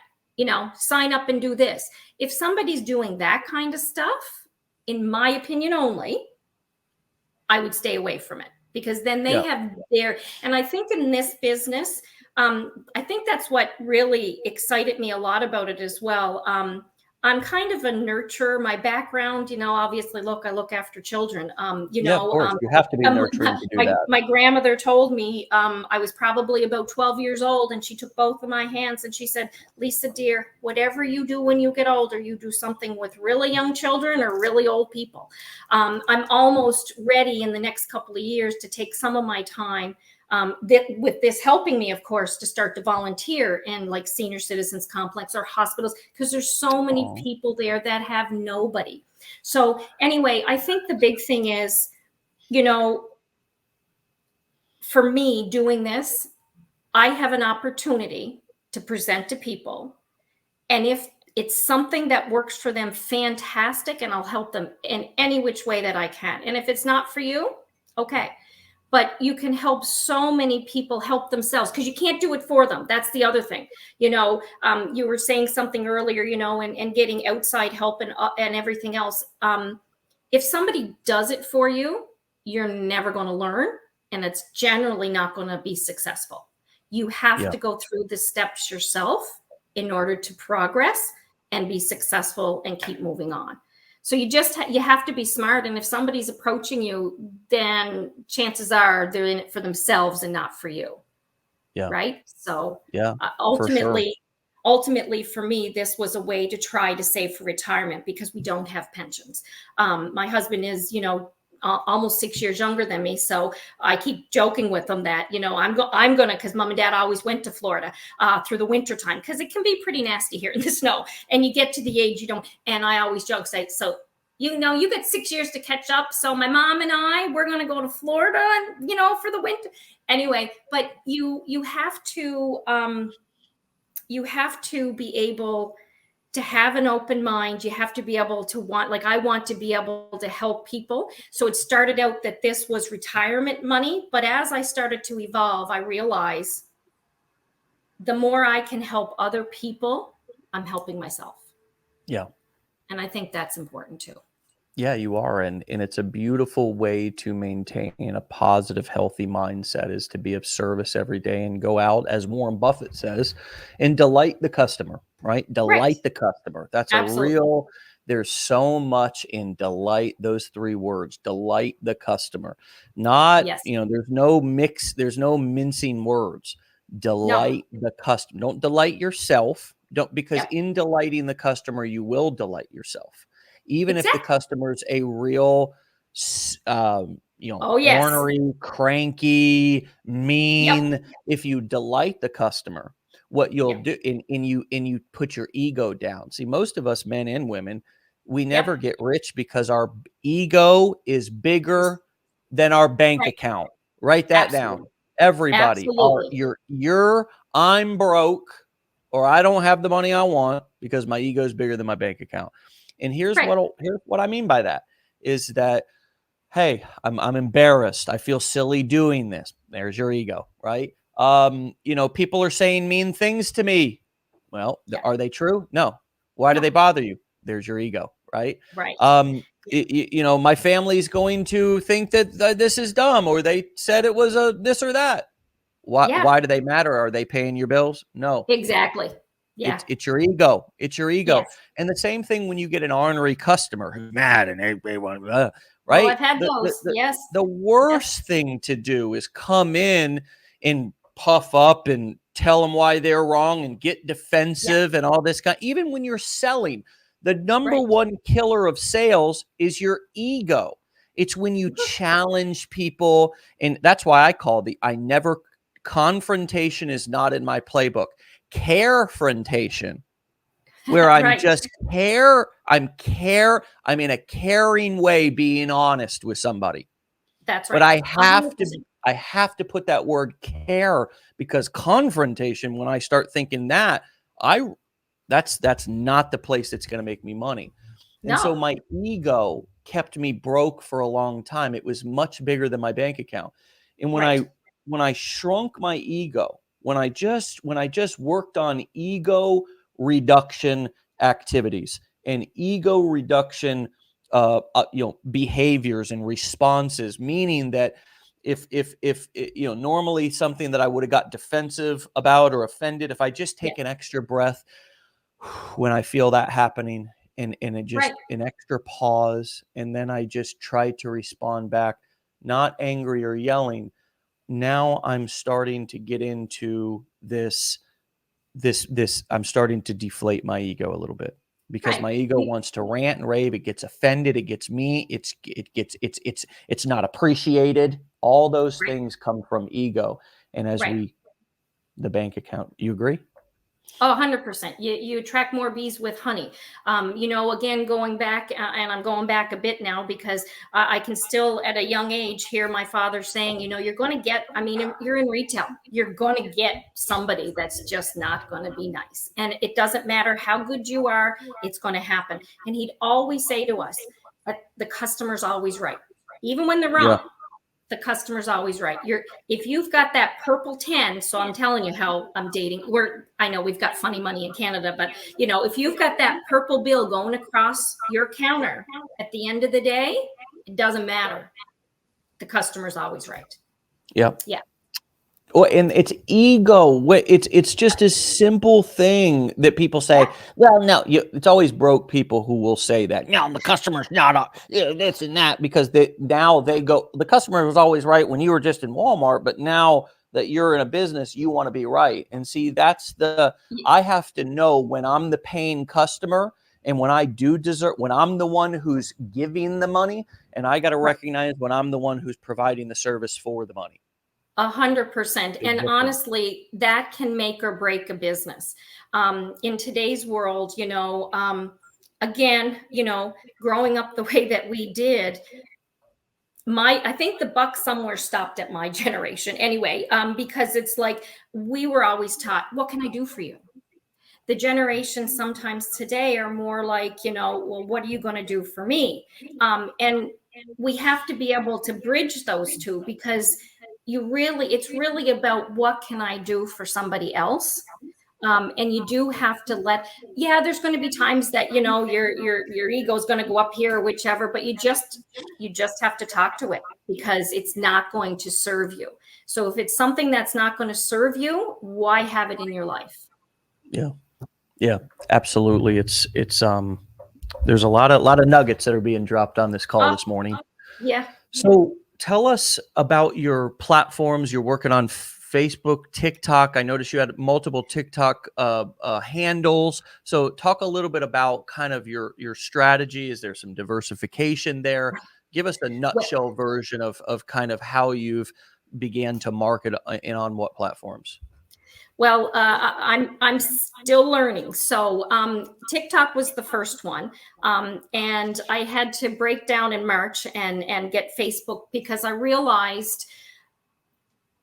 Sign up and do this. If somebody's doing that kind of stuff, in my opinion only, I would stay away from it because then they have and I think in this business, I think that's what really excited me a lot about it as well. I'm kind of a nurturer. My background, obviously, I look after children. Of course, you have to be nurturing to do that. My grandmother told me I was probably about 12 years old, and she took both of my hands and she said, "Lisa, dear, whatever you do when you get older, you do something with really young children or really old people." I'm almost ready in the next couple of years to take some of my time. With this helping me, of course, to start to volunteer in like senior citizens complex or hospitals, because there's so many people there that have nobody. So anyway, I think the big thing is, for me doing this, I have an opportunity to present to people. And if it's something that works for them, fantastic. And I'll help them in any which way that I can. And if it's not for you, okay. But you can help so many people help themselves because you can't do it for them. That's the other thing. You were saying something earlier, and getting outside help and everything else. If somebody does it for you, you're never going to learn, and it's generally not going to be successful. You have to go through the steps yourself in order to progress and be successful and keep moving on. So you have to be smart. And if somebody's approaching you, then chances are they're in it for themselves and not for you. Yeah. Right. So ultimately for me, this was a way to try to save for retirement because we don't have pensions. My husband is, almost 6 years younger than me. So I keep joking with him that, I'm going to, because mom and dad always went to Florida through the winter time, because it can be pretty nasty here in the snow. And you get to the age you don't, and I always joke, say, so, you got 6 years to catch up. So my mom and we're going to go to Florida and, for the winter. Anyway, but you have to be able to have an open mind. You have to be able to I want to be able to help people. So it started out that this was retirement money. But as I started to evolve, I realized the more I can help other people, I'm helping myself. Yeah. And I think that's important too. Yeah, you are. And it's a beautiful way to maintain a positive, healthy mindset is to be of service every day and go out, as Warren Buffett says, and delight the customer, right? Right. Delight the customer. That's a Absolutely. real, there's so much in delight, those three words, delight the customer. Not, Yes. there's no mix, there's no mincing words. No. Delight the customer. Don't delight yourself. Don't, because Yep. in delighting the customer, you will delight yourself. Even if the Exactly. customer's a real, Oh, yes. ornery, cranky, Yep. mean, if you delight the customer, what you'll Yep. do, and you put your ego down. See, most of us men and women, we Yep. never get rich because our ego is bigger than our bank Right. account. Write that down. Absolutely. Everybody, Absolutely. I'm broke, or I don't have the money I want because my ego is bigger than my bank account. And here's Right. what I mean by that is that, hey, I'm embarrassed. I feel silly doing this. There's your ego, right? People are saying mean things to me. Well, Yep. are they true? No. Why do they No. bother you? There's your ego, right? Right. My family's going to think that this is dumb, or they said it was a this or that. Why? Yeah. Why do they matter? Are they paying your bills? No. Exactly. Yeah. It's your ego. It's your ego. Yes. And the same thing when you get an ornery customer who's mad and they want, Oh, right? I've had The, the, those. the, Yes. the Yes. worst thing to do is come in and puff up and tell them why they're wrong and get Yeah. defensive and all this kind. Even when you're selling, the number Right. one killer of sales is your ego. It's when you challenge people. And that's why confrontation is not in my playbook. Carefrontation, where I'm Right. just I'm in a caring way being honest with somebody. That's But right. 100%. I have to put that word care, because confrontation, when I start thinking that, I that's not the place that's going to make me money. And so No. my ego kept me broke for a long time. It was much bigger than my bank account. And Right. when I shrunk my ego, when I just worked on ego reduction activities and ego reduction behaviors and responses, meaning that if normally something that I would have got defensive about or offended, if I just Yeah. take an extra breath when I feel that happening, and it just Right. an extra pause, and then I just try to respond back, not angry or yelling. Now I'm starting to get into this I'm starting to deflate my ego a little bit, because Right. my ego wants to rant and rave. It gets offended. It gets me. It's not appreciated. All those Right. things come from ego. And as Right. the bank account, you agree? Oh, 100%. You attract more bees with honey. Again, going back, and I'm going back a bit now because I can still, at a young age, hear my father saying, you're going to get, you're in retail, you're going to get somebody that's just not going to be nice. And it doesn't matter how good you are, it's going to happen. And he'd always say to us, the customer's always right, even when they're Yeah. wrong. The customer's always right. If you've got that purple 10, so I'm telling you how I'm dating. I know we've got funny money in Canada, but if you've got that purple bill going across your counter, at the end of the day, it doesn't matter. The customer's always right. Yeah. Yeah. Well, and it's ego. It's just a simple thing that people say. Yeah. Well, no, it's always broke people who will say that. No, the customer's not this and that, because the customer was always right when you were just in Walmart, but now that you're in a business, you want to be right. And see, I have to know when I'm the paying customer, and when I do deserve, when I'm the one who's giving the money, and I got to Right. recognize when I'm the one who's providing the service for the money. 100%. Big And difference. honestly, that can make or break a business. In today's world, again, growing up the way that we did, I think the buck somewhere stopped at my generation anyway, because it's like we were always taught, what can I do for you? The generations sometimes today are more like, well, what are you going to do for me? And we have to be able to bridge those two, because it's really about what can I do for somebody else, And you do have to there's going to be times that, your ego is going to go up here or whichever, but you just have to talk to it, because it's not going to serve you. So if it's something that's not going to serve you, why have it in your life? Yeah, absolutely. It's there's a lot of nuggets that are being dropped on this call this morning. Yeah. So tell us about your platforms. You're working on Facebook, TikTok. I noticed you had multiple TikTok handles. So talk a little bit about kind of your strategy. Is there some diversification there? Give us a nutshell version of kind of how you've began to market and on what platforms. Well, I'm still learning. So TikTok was the first one, and I had to break down in March and get Facebook, because I realized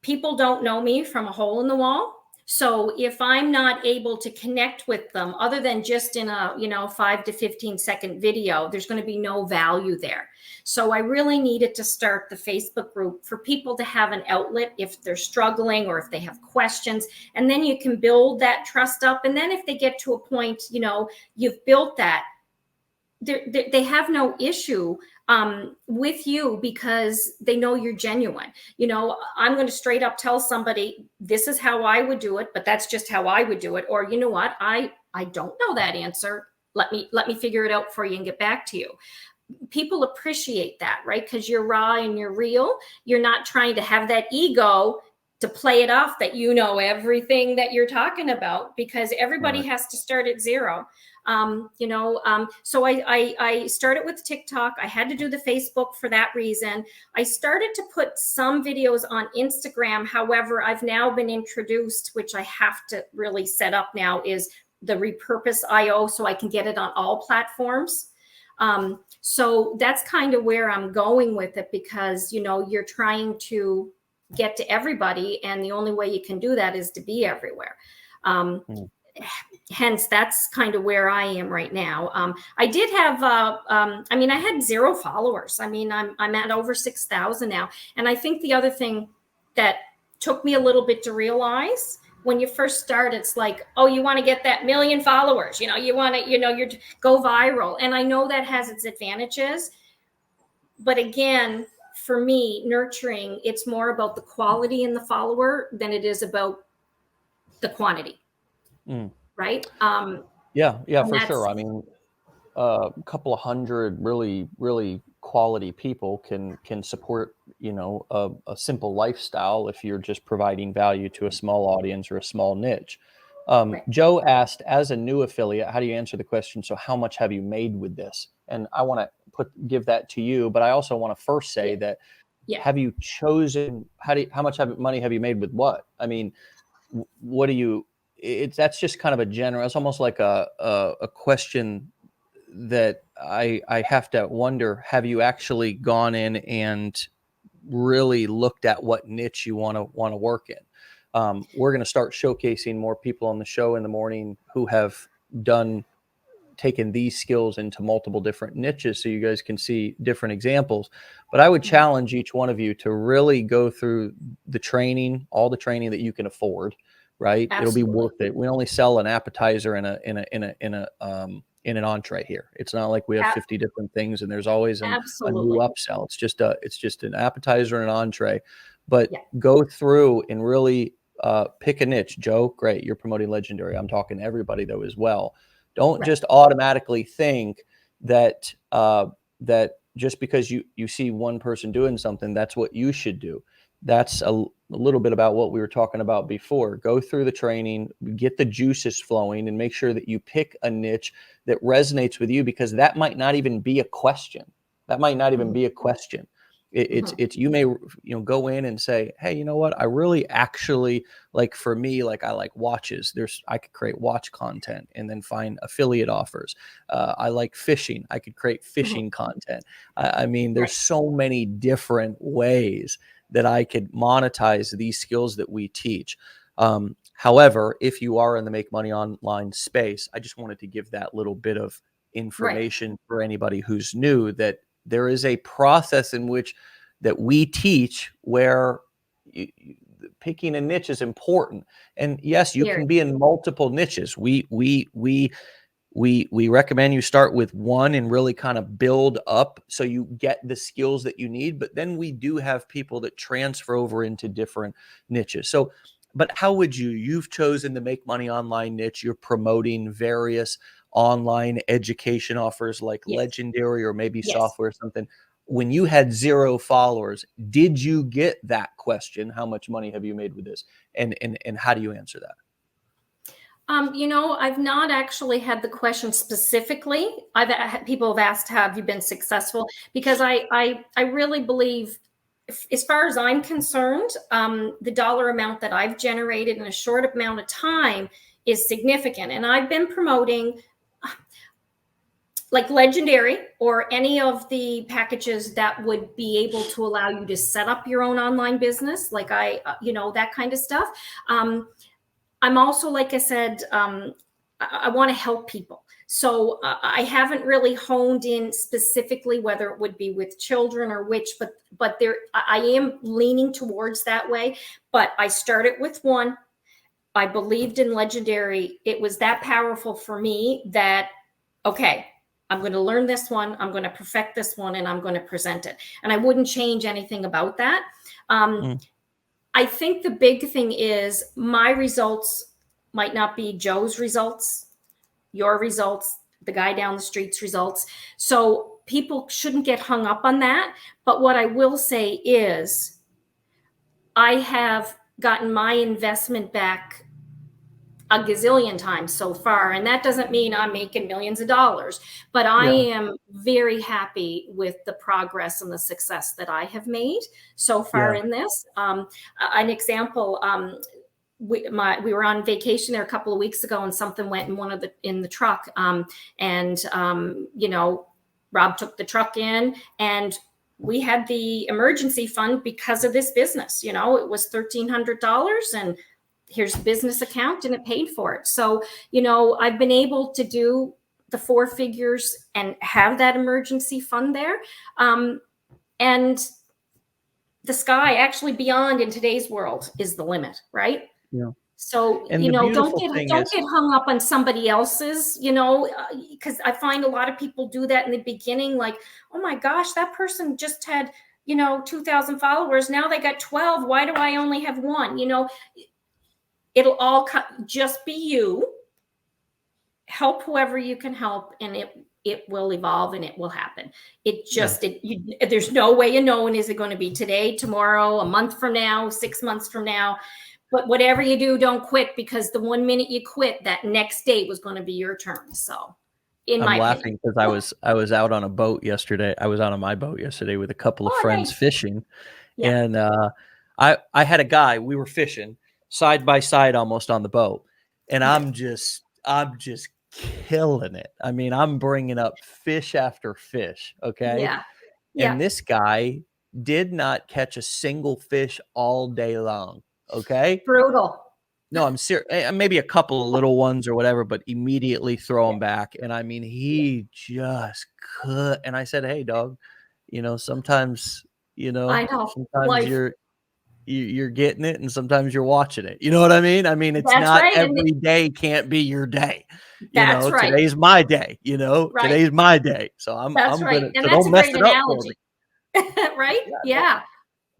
people don't know me from a hole in the wall. So if I'm not able to connect with them, other than just in a 5 to 15-second video, there's going to be no value there. So I really needed to start the Facebook group for people to have an outlet if they're struggling or if they have questions. And then you can build that trust up. And then if they get to a point, you've built that, they have no issue with you, because they know you're genuine. I'm going to straight up tell somebody, this is how I would do it, but that's just how I would do it. Or, you know what, I don't know that answer. Let me figure it out for you and get back to you. People appreciate that, right? Because you're raw and you're real. You're not trying to have that ego to play it off that you know everything that you're talking about, because everybody has to start at zero. So I started with TikTok. I had to do the Facebook for that reason. I started to put some videos on Instagram. However, I've now been introduced, which I have to really set up now, is the repurpose IO, so I can get it on all platforms. So that's kind of where I'm going with it, because, you're trying to get to everybody, and the only way you can do that is to be everywhere. Hence, that's kind of where I am right now. I did have, I had 0 followers. I'm at over 6,000 now. And I think the other thing that took me a little bit to realize, when you first start, it's like, oh, you want to get that 1 million followers, you want to, you go viral. And I know that has its advantages. But again, for me, nurturing, it's more about the quality in the follower than it is about the quantity. Right? Yeah, for sure. A couple of hundred really, really quality people can support, a simple lifestyle if you're just providing value to a small audience or a small niche. Joe asked, as a new affiliate, how do you answer the question? So how much have you made with this? And I want to give that to you, but I also want to first say that, have you chosen, how much money have you made with what? What do you, that's just kind of a general, it's almost like a question that I have to wonder, have you actually gone in and really looked at what niche you want to work in? We're going to start showcasing more people on the show in the morning who have taken these skills into multiple different niches, so you guys can see different examples. But I would challenge each one of you to really go through the training, all the training that you can afford, right? Absolutely. It'll be worth it. We only sell an appetizer in an entree here. It's not like we have 50 different things and there's always a new upsell. It's just an appetizer and an entree. But go through and really pick a niche. Joe, great, you're promoting Legendary. I'm talking to everybody though as well. Don't just automatically think that that just because you see one person doing something, that's what you should do. That's a little bit about what we were talking about before. Go through the training, get the juices flowing, and make sure that you pick a niche that resonates with you, because that might not even be a question. It's you may go in and say, hey, you know what, I really actually like, for me, like I like watches. I could create watch content and then find affiliate offers. I like fishing. I could create fishing content. There's so many different ways that I could monetize these skills that we teach. However, if you are in the make money online space, I just wanted to give that little bit of information for anybody who's new, that there is a process in which that we teach where picking a niche is important. And yes, you Very. can be in multiple niches. We recommend you start with one and really kind of build up so you get the skills that you need. But then we do have people that transfer over into different niches. So, but how would you've chosen to make money online niche. You're promoting various online education offers like Yes. Legendary or maybe Yes. software or something. When you had 0 followers, did you get that question? How much money have you made with this? And how do you answer that? I've not actually had the question specifically. I've had people have asked, "Have you been successful?" Because I really believe, as far as I'm concerned, the dollar amount that I've generated in a short amount of time is significant. And I've been promoting like Legendary or any of the packages that would be able to allow you to set up your own online business, like that kind of stuff. I'm also, like I said, I want to help people. So I haven't really honed in specifically whether it would be with children or which, but there I am leaning towards that way. But I started with one. I believed in Legendary. It was that powerful for me that, okay, I'm going to learn this one. I'm going to perfect this one, and I'm going to present it. And I wouldn't change anything about that. I think the big thing is my results might not be Joe's results, your results, the guy down the street's results. So people shouldn't get hung up on that. But what I will say is I have gotten my investment back a gazillion times so far. And that doesn't mean I'm making millions of dollars, but I am very happy with the progress and the success that I have made so far in this. An example, we were on vacation there a couple of weeks ago, and something went in the truck. Rob took the truck in, and we had the emergency fund because of this business. It was $1,300, and here's the business account, and it paid for it. So, I've been able to do the 4 figures and have that emergency fund there. And the sky actually beyond in today's world is the limit, right? Yeah. So, And don't get hung up on somebody else's, because I find a lot of people do that in the beginning. Like, oh my gosh, that person just had, 2,000 followers. Now they got 12. Why do I only have 1? It'll all just be you. Help whoever you can help, and it will evolve and it will happen. There's no way of knowing, is it going to be today, tomorrow, a month from now, 6 months from now. But whatever you do, don't quit, because the 1 minute you quit, that next day was going to be your turn. So, I'm laughing because I was out on a boat yesterday. I was out on my boat yesterday with a couple of friends fishing, and I had a guy. We were fishing side by side almost on the boat, and I'm just killing it. I mean, I'm bringing up fish after fish. Okay. And this guy did not catch a single fish all day long. Okay. Brutal. No, I'm serious. Maybe a couple of little ones or whatever, but immediately throw them back. And I mean, he just could. And I said, "Hey, dog, sometimes, I know. sometimes you're getting it, and sometimes you're watching it. You know what I mean? I mean, it's not every day can't be your day. That's right. Today's my day. Today's my day. So I'm gonna. And so that's don't a mess great it up for analogy. me. Right? Yeah.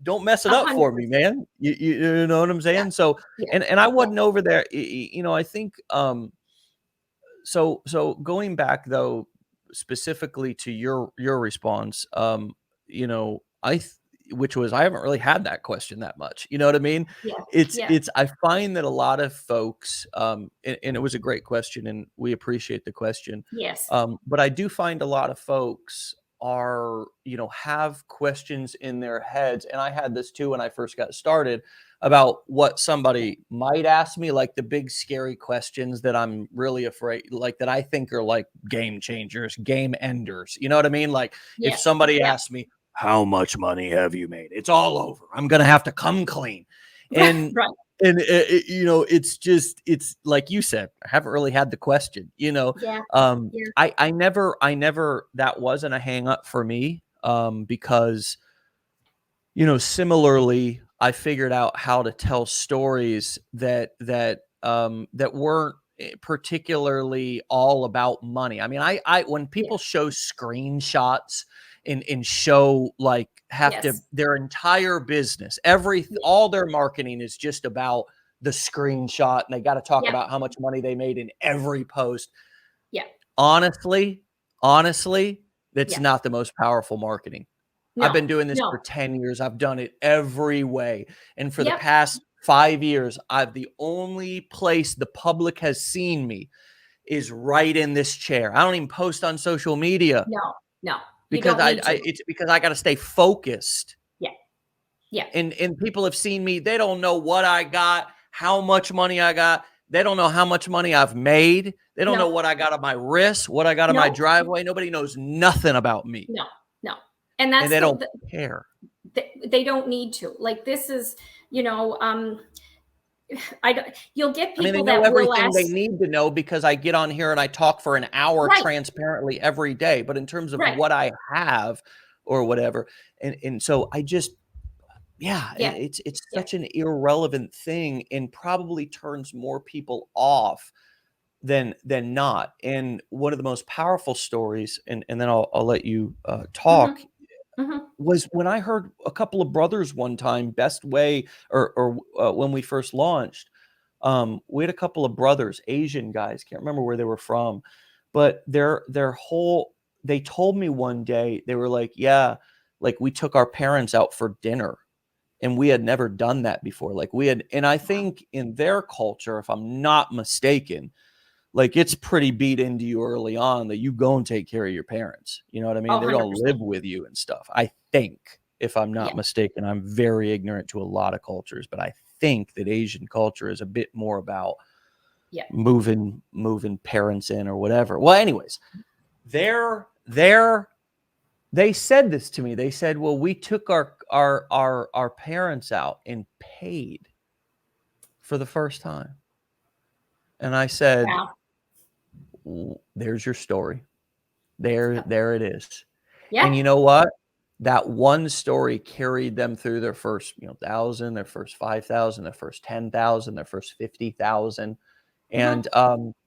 Don't mess it up for me, man. You know what I'm saying? Yeah. So, and I wasn't over there. I think, so going back though, specifically to your response, which was, I haven't really had that question that much. You know what I mean? Yeah. I find that a lot of folks, and it was a great question, and we appreciate the question. Yes. But I do find a lot of folks are, have questions in their heads. And I had this too when I first got started, about what somebody might ask me, like the big scary questions that I'm really afraid, like that I think are like game changers, game enders. You know what I mean? Like if somebody asks me, how much money have you made? It's all over. I'm going to have to come clean. And and it's like you said, I haven't really had the question, I never, that wasn't a hang up for me, because, similarly, I figured out how to tell stories that weren't particularly all about money. I mean, I when Yeah. people show screenshots and show like have to Yes. their entire business, Yeah. all their marketing is just about the screenshot, and they got to talk Yeah. about how much money they made in every post. Yeah. Honestly, honestly, that's Yeah. not the most powerful marketing. I've No. been doing this for No. 10 years. I've done it every way. And for the Yep. past 5 years, the only place the public has seen me is right in this chair. I don't even post on social media No. No. You because don't need to. it's because I got to stay focused. Yeah. Yeah. And people have seen me. They don't know what I got, how much money I got. They don't know how much money I've made. They don't know No. what I got on my wrist, what I got on my No. driveway. Nobody knows nothing about me, No. No. And and that's they don't care. they don't need to. Like this is, you know, I don't. You'll get I mean, they people know that will everything they ask. need to know because I get on here and I talk for an hour Right. transparently every day. But in terms of Right. what I have or whatever, and so I just, yeah, Yeah. it's Yeah. such an irrelevant thing and probably turns more people off than not. And one of the most powerful stories, and then I'll let you Hmm. talk, Hmm. was when I heard a couple of brothers one time, best way or when we first launched. We had a couple of brothers, Asian guys, can't remember where they were from, but their whole they told me one day, they were like, yeah, like we took our parents out for dinner and we had never done that before. Like we had, and I think in their culture, if I'm not mistaken, like it's pretty beat into you early on that you go and take care of your parents. You know what I mean? Oh, They're gonna 100%. live with you and stuff. I think, if I'm Yeah. not mistaken, I'm very ignorant to a lot of cultures, but I think that Asian culture is a bit more about Yeah. moving parents in or whatever. Well, anyways, they're they said this to me. They said, "Well, we took our parents out and paid for the first time." And I said, Wow. "There's your story. Yep. There it is." Yeah. And you know what? That one story carried them through their first, 1,000, their first 5,000, their first 10,000, their first 50,000. Hmm. And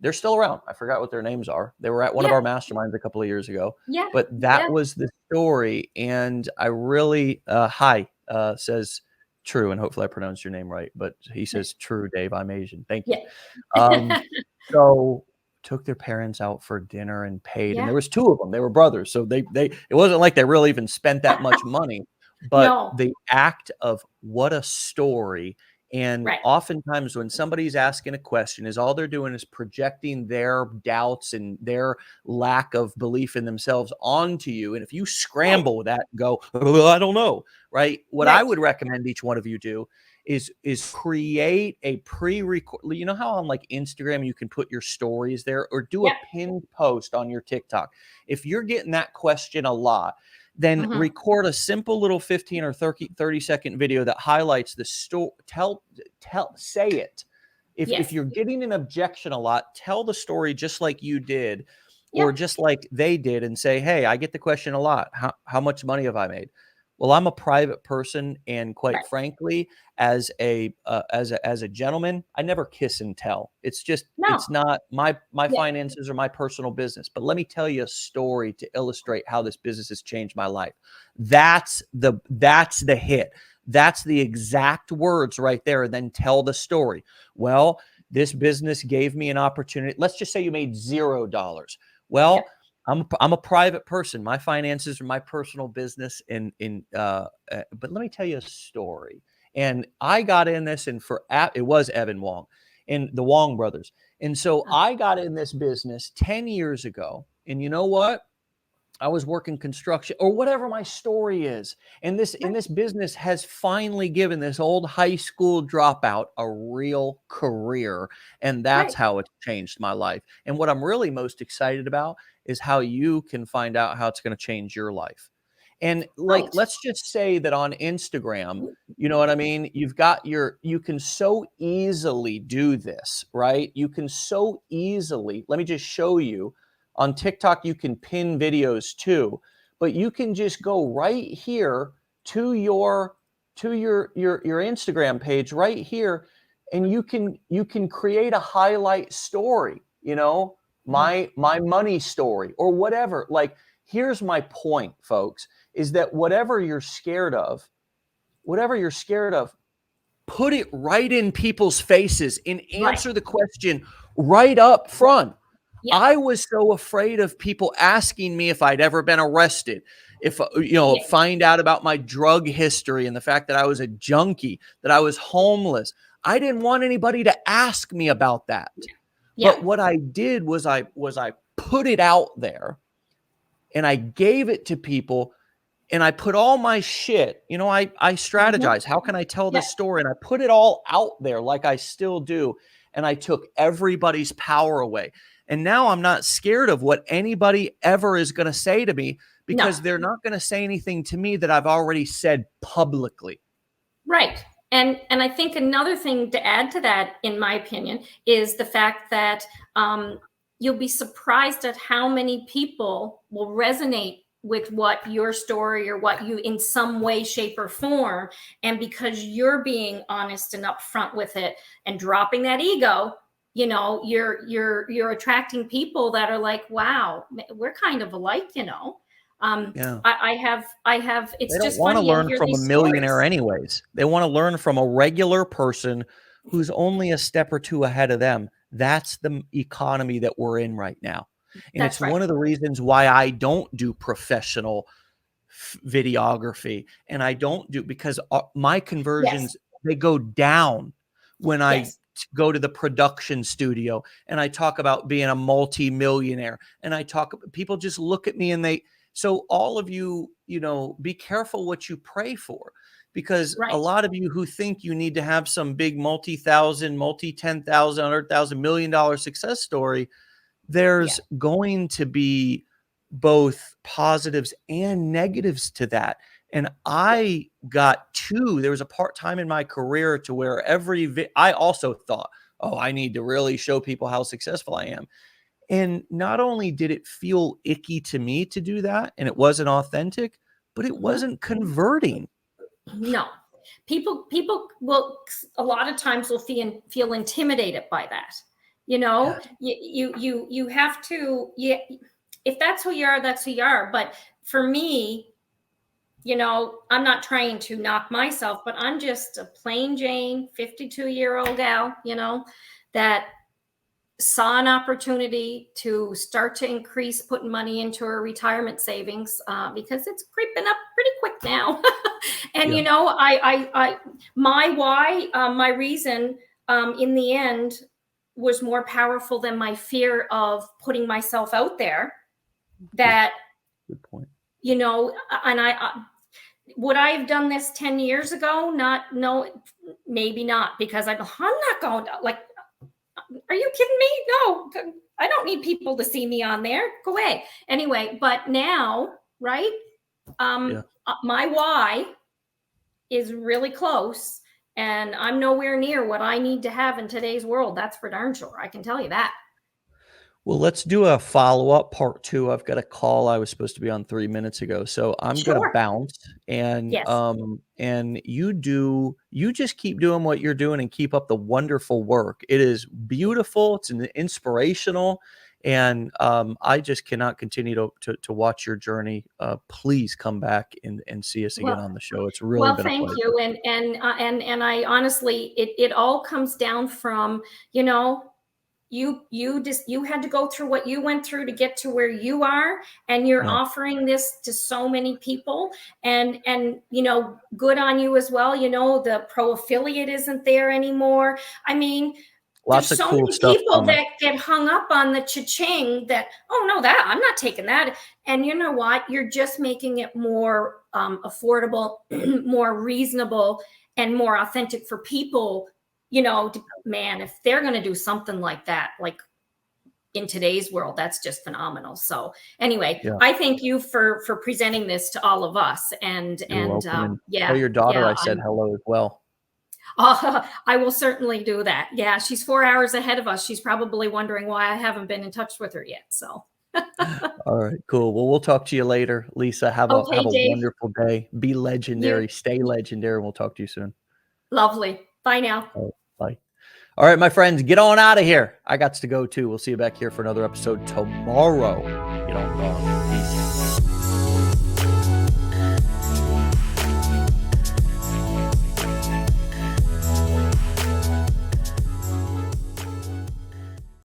they're still around. I forgot what their names are. They were at one of Yeah. our masterminds a couple of years ago, Yeah. but that Yeah. was the story. And I really, hi, says True, and hopefully I pronounced your name right. But he says, True, Dave, I'm Asian. Thank you. Yeah. Um, so took their parents out for dinner and paid, and Yeah. there was two of them. They were brothers, so they it wasn't like they really even spent that much money, but No. the act of what a story. And Right. oftentimes when somebody's asking a question, is all they're doing is projecting their doubts and their lack of belief in themselves onto you. And if you Right. scramble with that and go, "Oh, I don't know," right? What I Right. would recommend each one of you do is create a pre-record. You know how on like Instagram you can put your stories there, or do a Yep. pinned post on your TikTok. If you're getting that question a lot, then Hmm. record a simple little 15 or 30-second video that highlights the story. Say it. If Yes. you're getting an objection a lot, tell the story just like you did, Yep. or just like they did, and say, hey, I get the question a lot. How much money have I made? Well, I'm a private person, and quite Right. frankly, as a gentleman, I never kiss and tell. It's just No. it's not my Yeah. finances or my personal business. But let me tell you a story to illustrate how this business has changed my life. That's the hit. That's the exact words right there. And then tell the story. Well, this business gave me an opportunity. Let's just say you made $0. Yep. Well, I'm a private person. My finances are my personal business. But let me tell you a story. And I got in this, and it was Evan Wong and the Wong brothers. And so Oh, I got in this business 10 years ago. And you know what? I was working construction or whatever my story is. And right. this business has finally given this old high school dropout a real career. And that's Right. how it's changed my life. And what I'm really most excited about is how you can find out how it's going to change your life. And like, Right. let's just say that on Instagram, you know what I mean? You can so easily do this, right? You can so easily, let me just show you. On TikTok, you can pin videos too, but you can just go right here to your to your Instagram page right here, and you can create a highlight story, you know, my money story or whatever. Like, here's my point, folks, is that whatever you're scared of, put it right in people's faces and Right. answer the question right up front. Yeah. I was so afraid of people asking me if I'd ever been arrested, if, Yeah. find out about my drug history and the fact that I was a junkie, that I was homeless. I didn't want anybody to ask me about that. Yeah. But what I did was I put it out there, and I gave it to people, and I put all my shit, I strategize. How can I tell Yeah. this story? And I put it all out there like I still do. And I took everybody's power away. And now I'm not scared of what anybody ever is going to say to me, No. because they're not going to say anything to me that I've already said publicly. Right. And I think another thing to add to that, in my opinion, is the fact that you'll be surprised at how many people will resonate with what your story or what you in some way, shape, or form. And because you're being honest and upfront with it and dropping that ego, you're attracting people that are like, wow, we're kind of alike, Yeah. I have, it's They don't just want to funny. I learn hear from a these millionaire stories. anyways. They want to learn from a regular person who's only a step or two ahead of them. That's the economy that we're in right now. And it's That's right. one of the reasons why I don't do professional videography, and I don't do, because my Yes. conversions, they go down when I Yes. go to the production studio and I talk about being a multi-millionaire, and people just look at me, and so all of you, be careful what you pray for, because a Right. lot of you who think you need to have some big multi-thousand, multi-10,000, $100,000, $1 million success story, Yeah. there's going to be both positives and negatives to that. And Yeah. I got there was a time in my career to where I also thought, oh, I need to really show people how successful I am. And not only did it feel icky to me to do that, and it wasn't authentic, but it Mhm. wasn't converting. No. People will a lot of times will feel intimidated by that. Yes. You have to, if that's who you are, that's who you are. But for me, I'm not trying to knock myself, but I'm just a plain Jane 52-year-old gal, that saw an opportunity to start to increase putting money into her retirement savings, because it's creeping up pretty quick now. And Yeah. my why, my reason, in the end, was more powerful than my fear of putting myself out there. That, Good point. and would I have done this 10 years ago? Not, no, maybe not, because I'm not going to, like, are you kidding me? No, I don't need people to see me on there. Go away. Anyway, but now, right? Yeah. My why is really close, and I'm nowhere near what I need to have in today's world. That's for darn sure. I can tell you that. Well, let's do a follow-up part 2. I've got a call I was supposed to be on 3 minutes ago, so I'm gonna Sure. bounce, and, Yes. you just keep doing what you're doing and keep up the wonderful work. It is beautiful, it's inspirational, and, I just cannot continue to watch your journey. Please come back and see us again Well, on the show. It's really been a thank pleasure. you. And I honestly, it all comes down from, you had to go through what you went through to get to where you are, and you're Yeah. offering this to so many people. And good on you as well. The pro affiliate isn't there anymore. I mean, there's Lots of so cool many stuff people coming. that get hung up on the cha-ching, that, oh no, that I'm not taking that. And you know what, you're just making it more affordable, more reasonable, and more authentic for people. Man, if they're going to do something like that, like in today's world, that's just phenomenal. So anyway, Yeah. I thank you for presenting this to all of us. You're welcome, and tell Yeah, your daughter yeah, I said hello as well. I will certainly do that. Yeah, she's 4 hours ahead of us. She's probably wondering why I haven't been in touch with her yet. So All right, cool. Well, we'll talk to you later, Lisa. Have Okay, a Dave. wonderful day. Be You legendary. Stay legendary. And we'll talk to you soon. lovely. Bye now. All right, bye. All right, my friends, get on out of here. I got to go too. We'll see you back here for another episode tomorrow. Get on gone. Peace.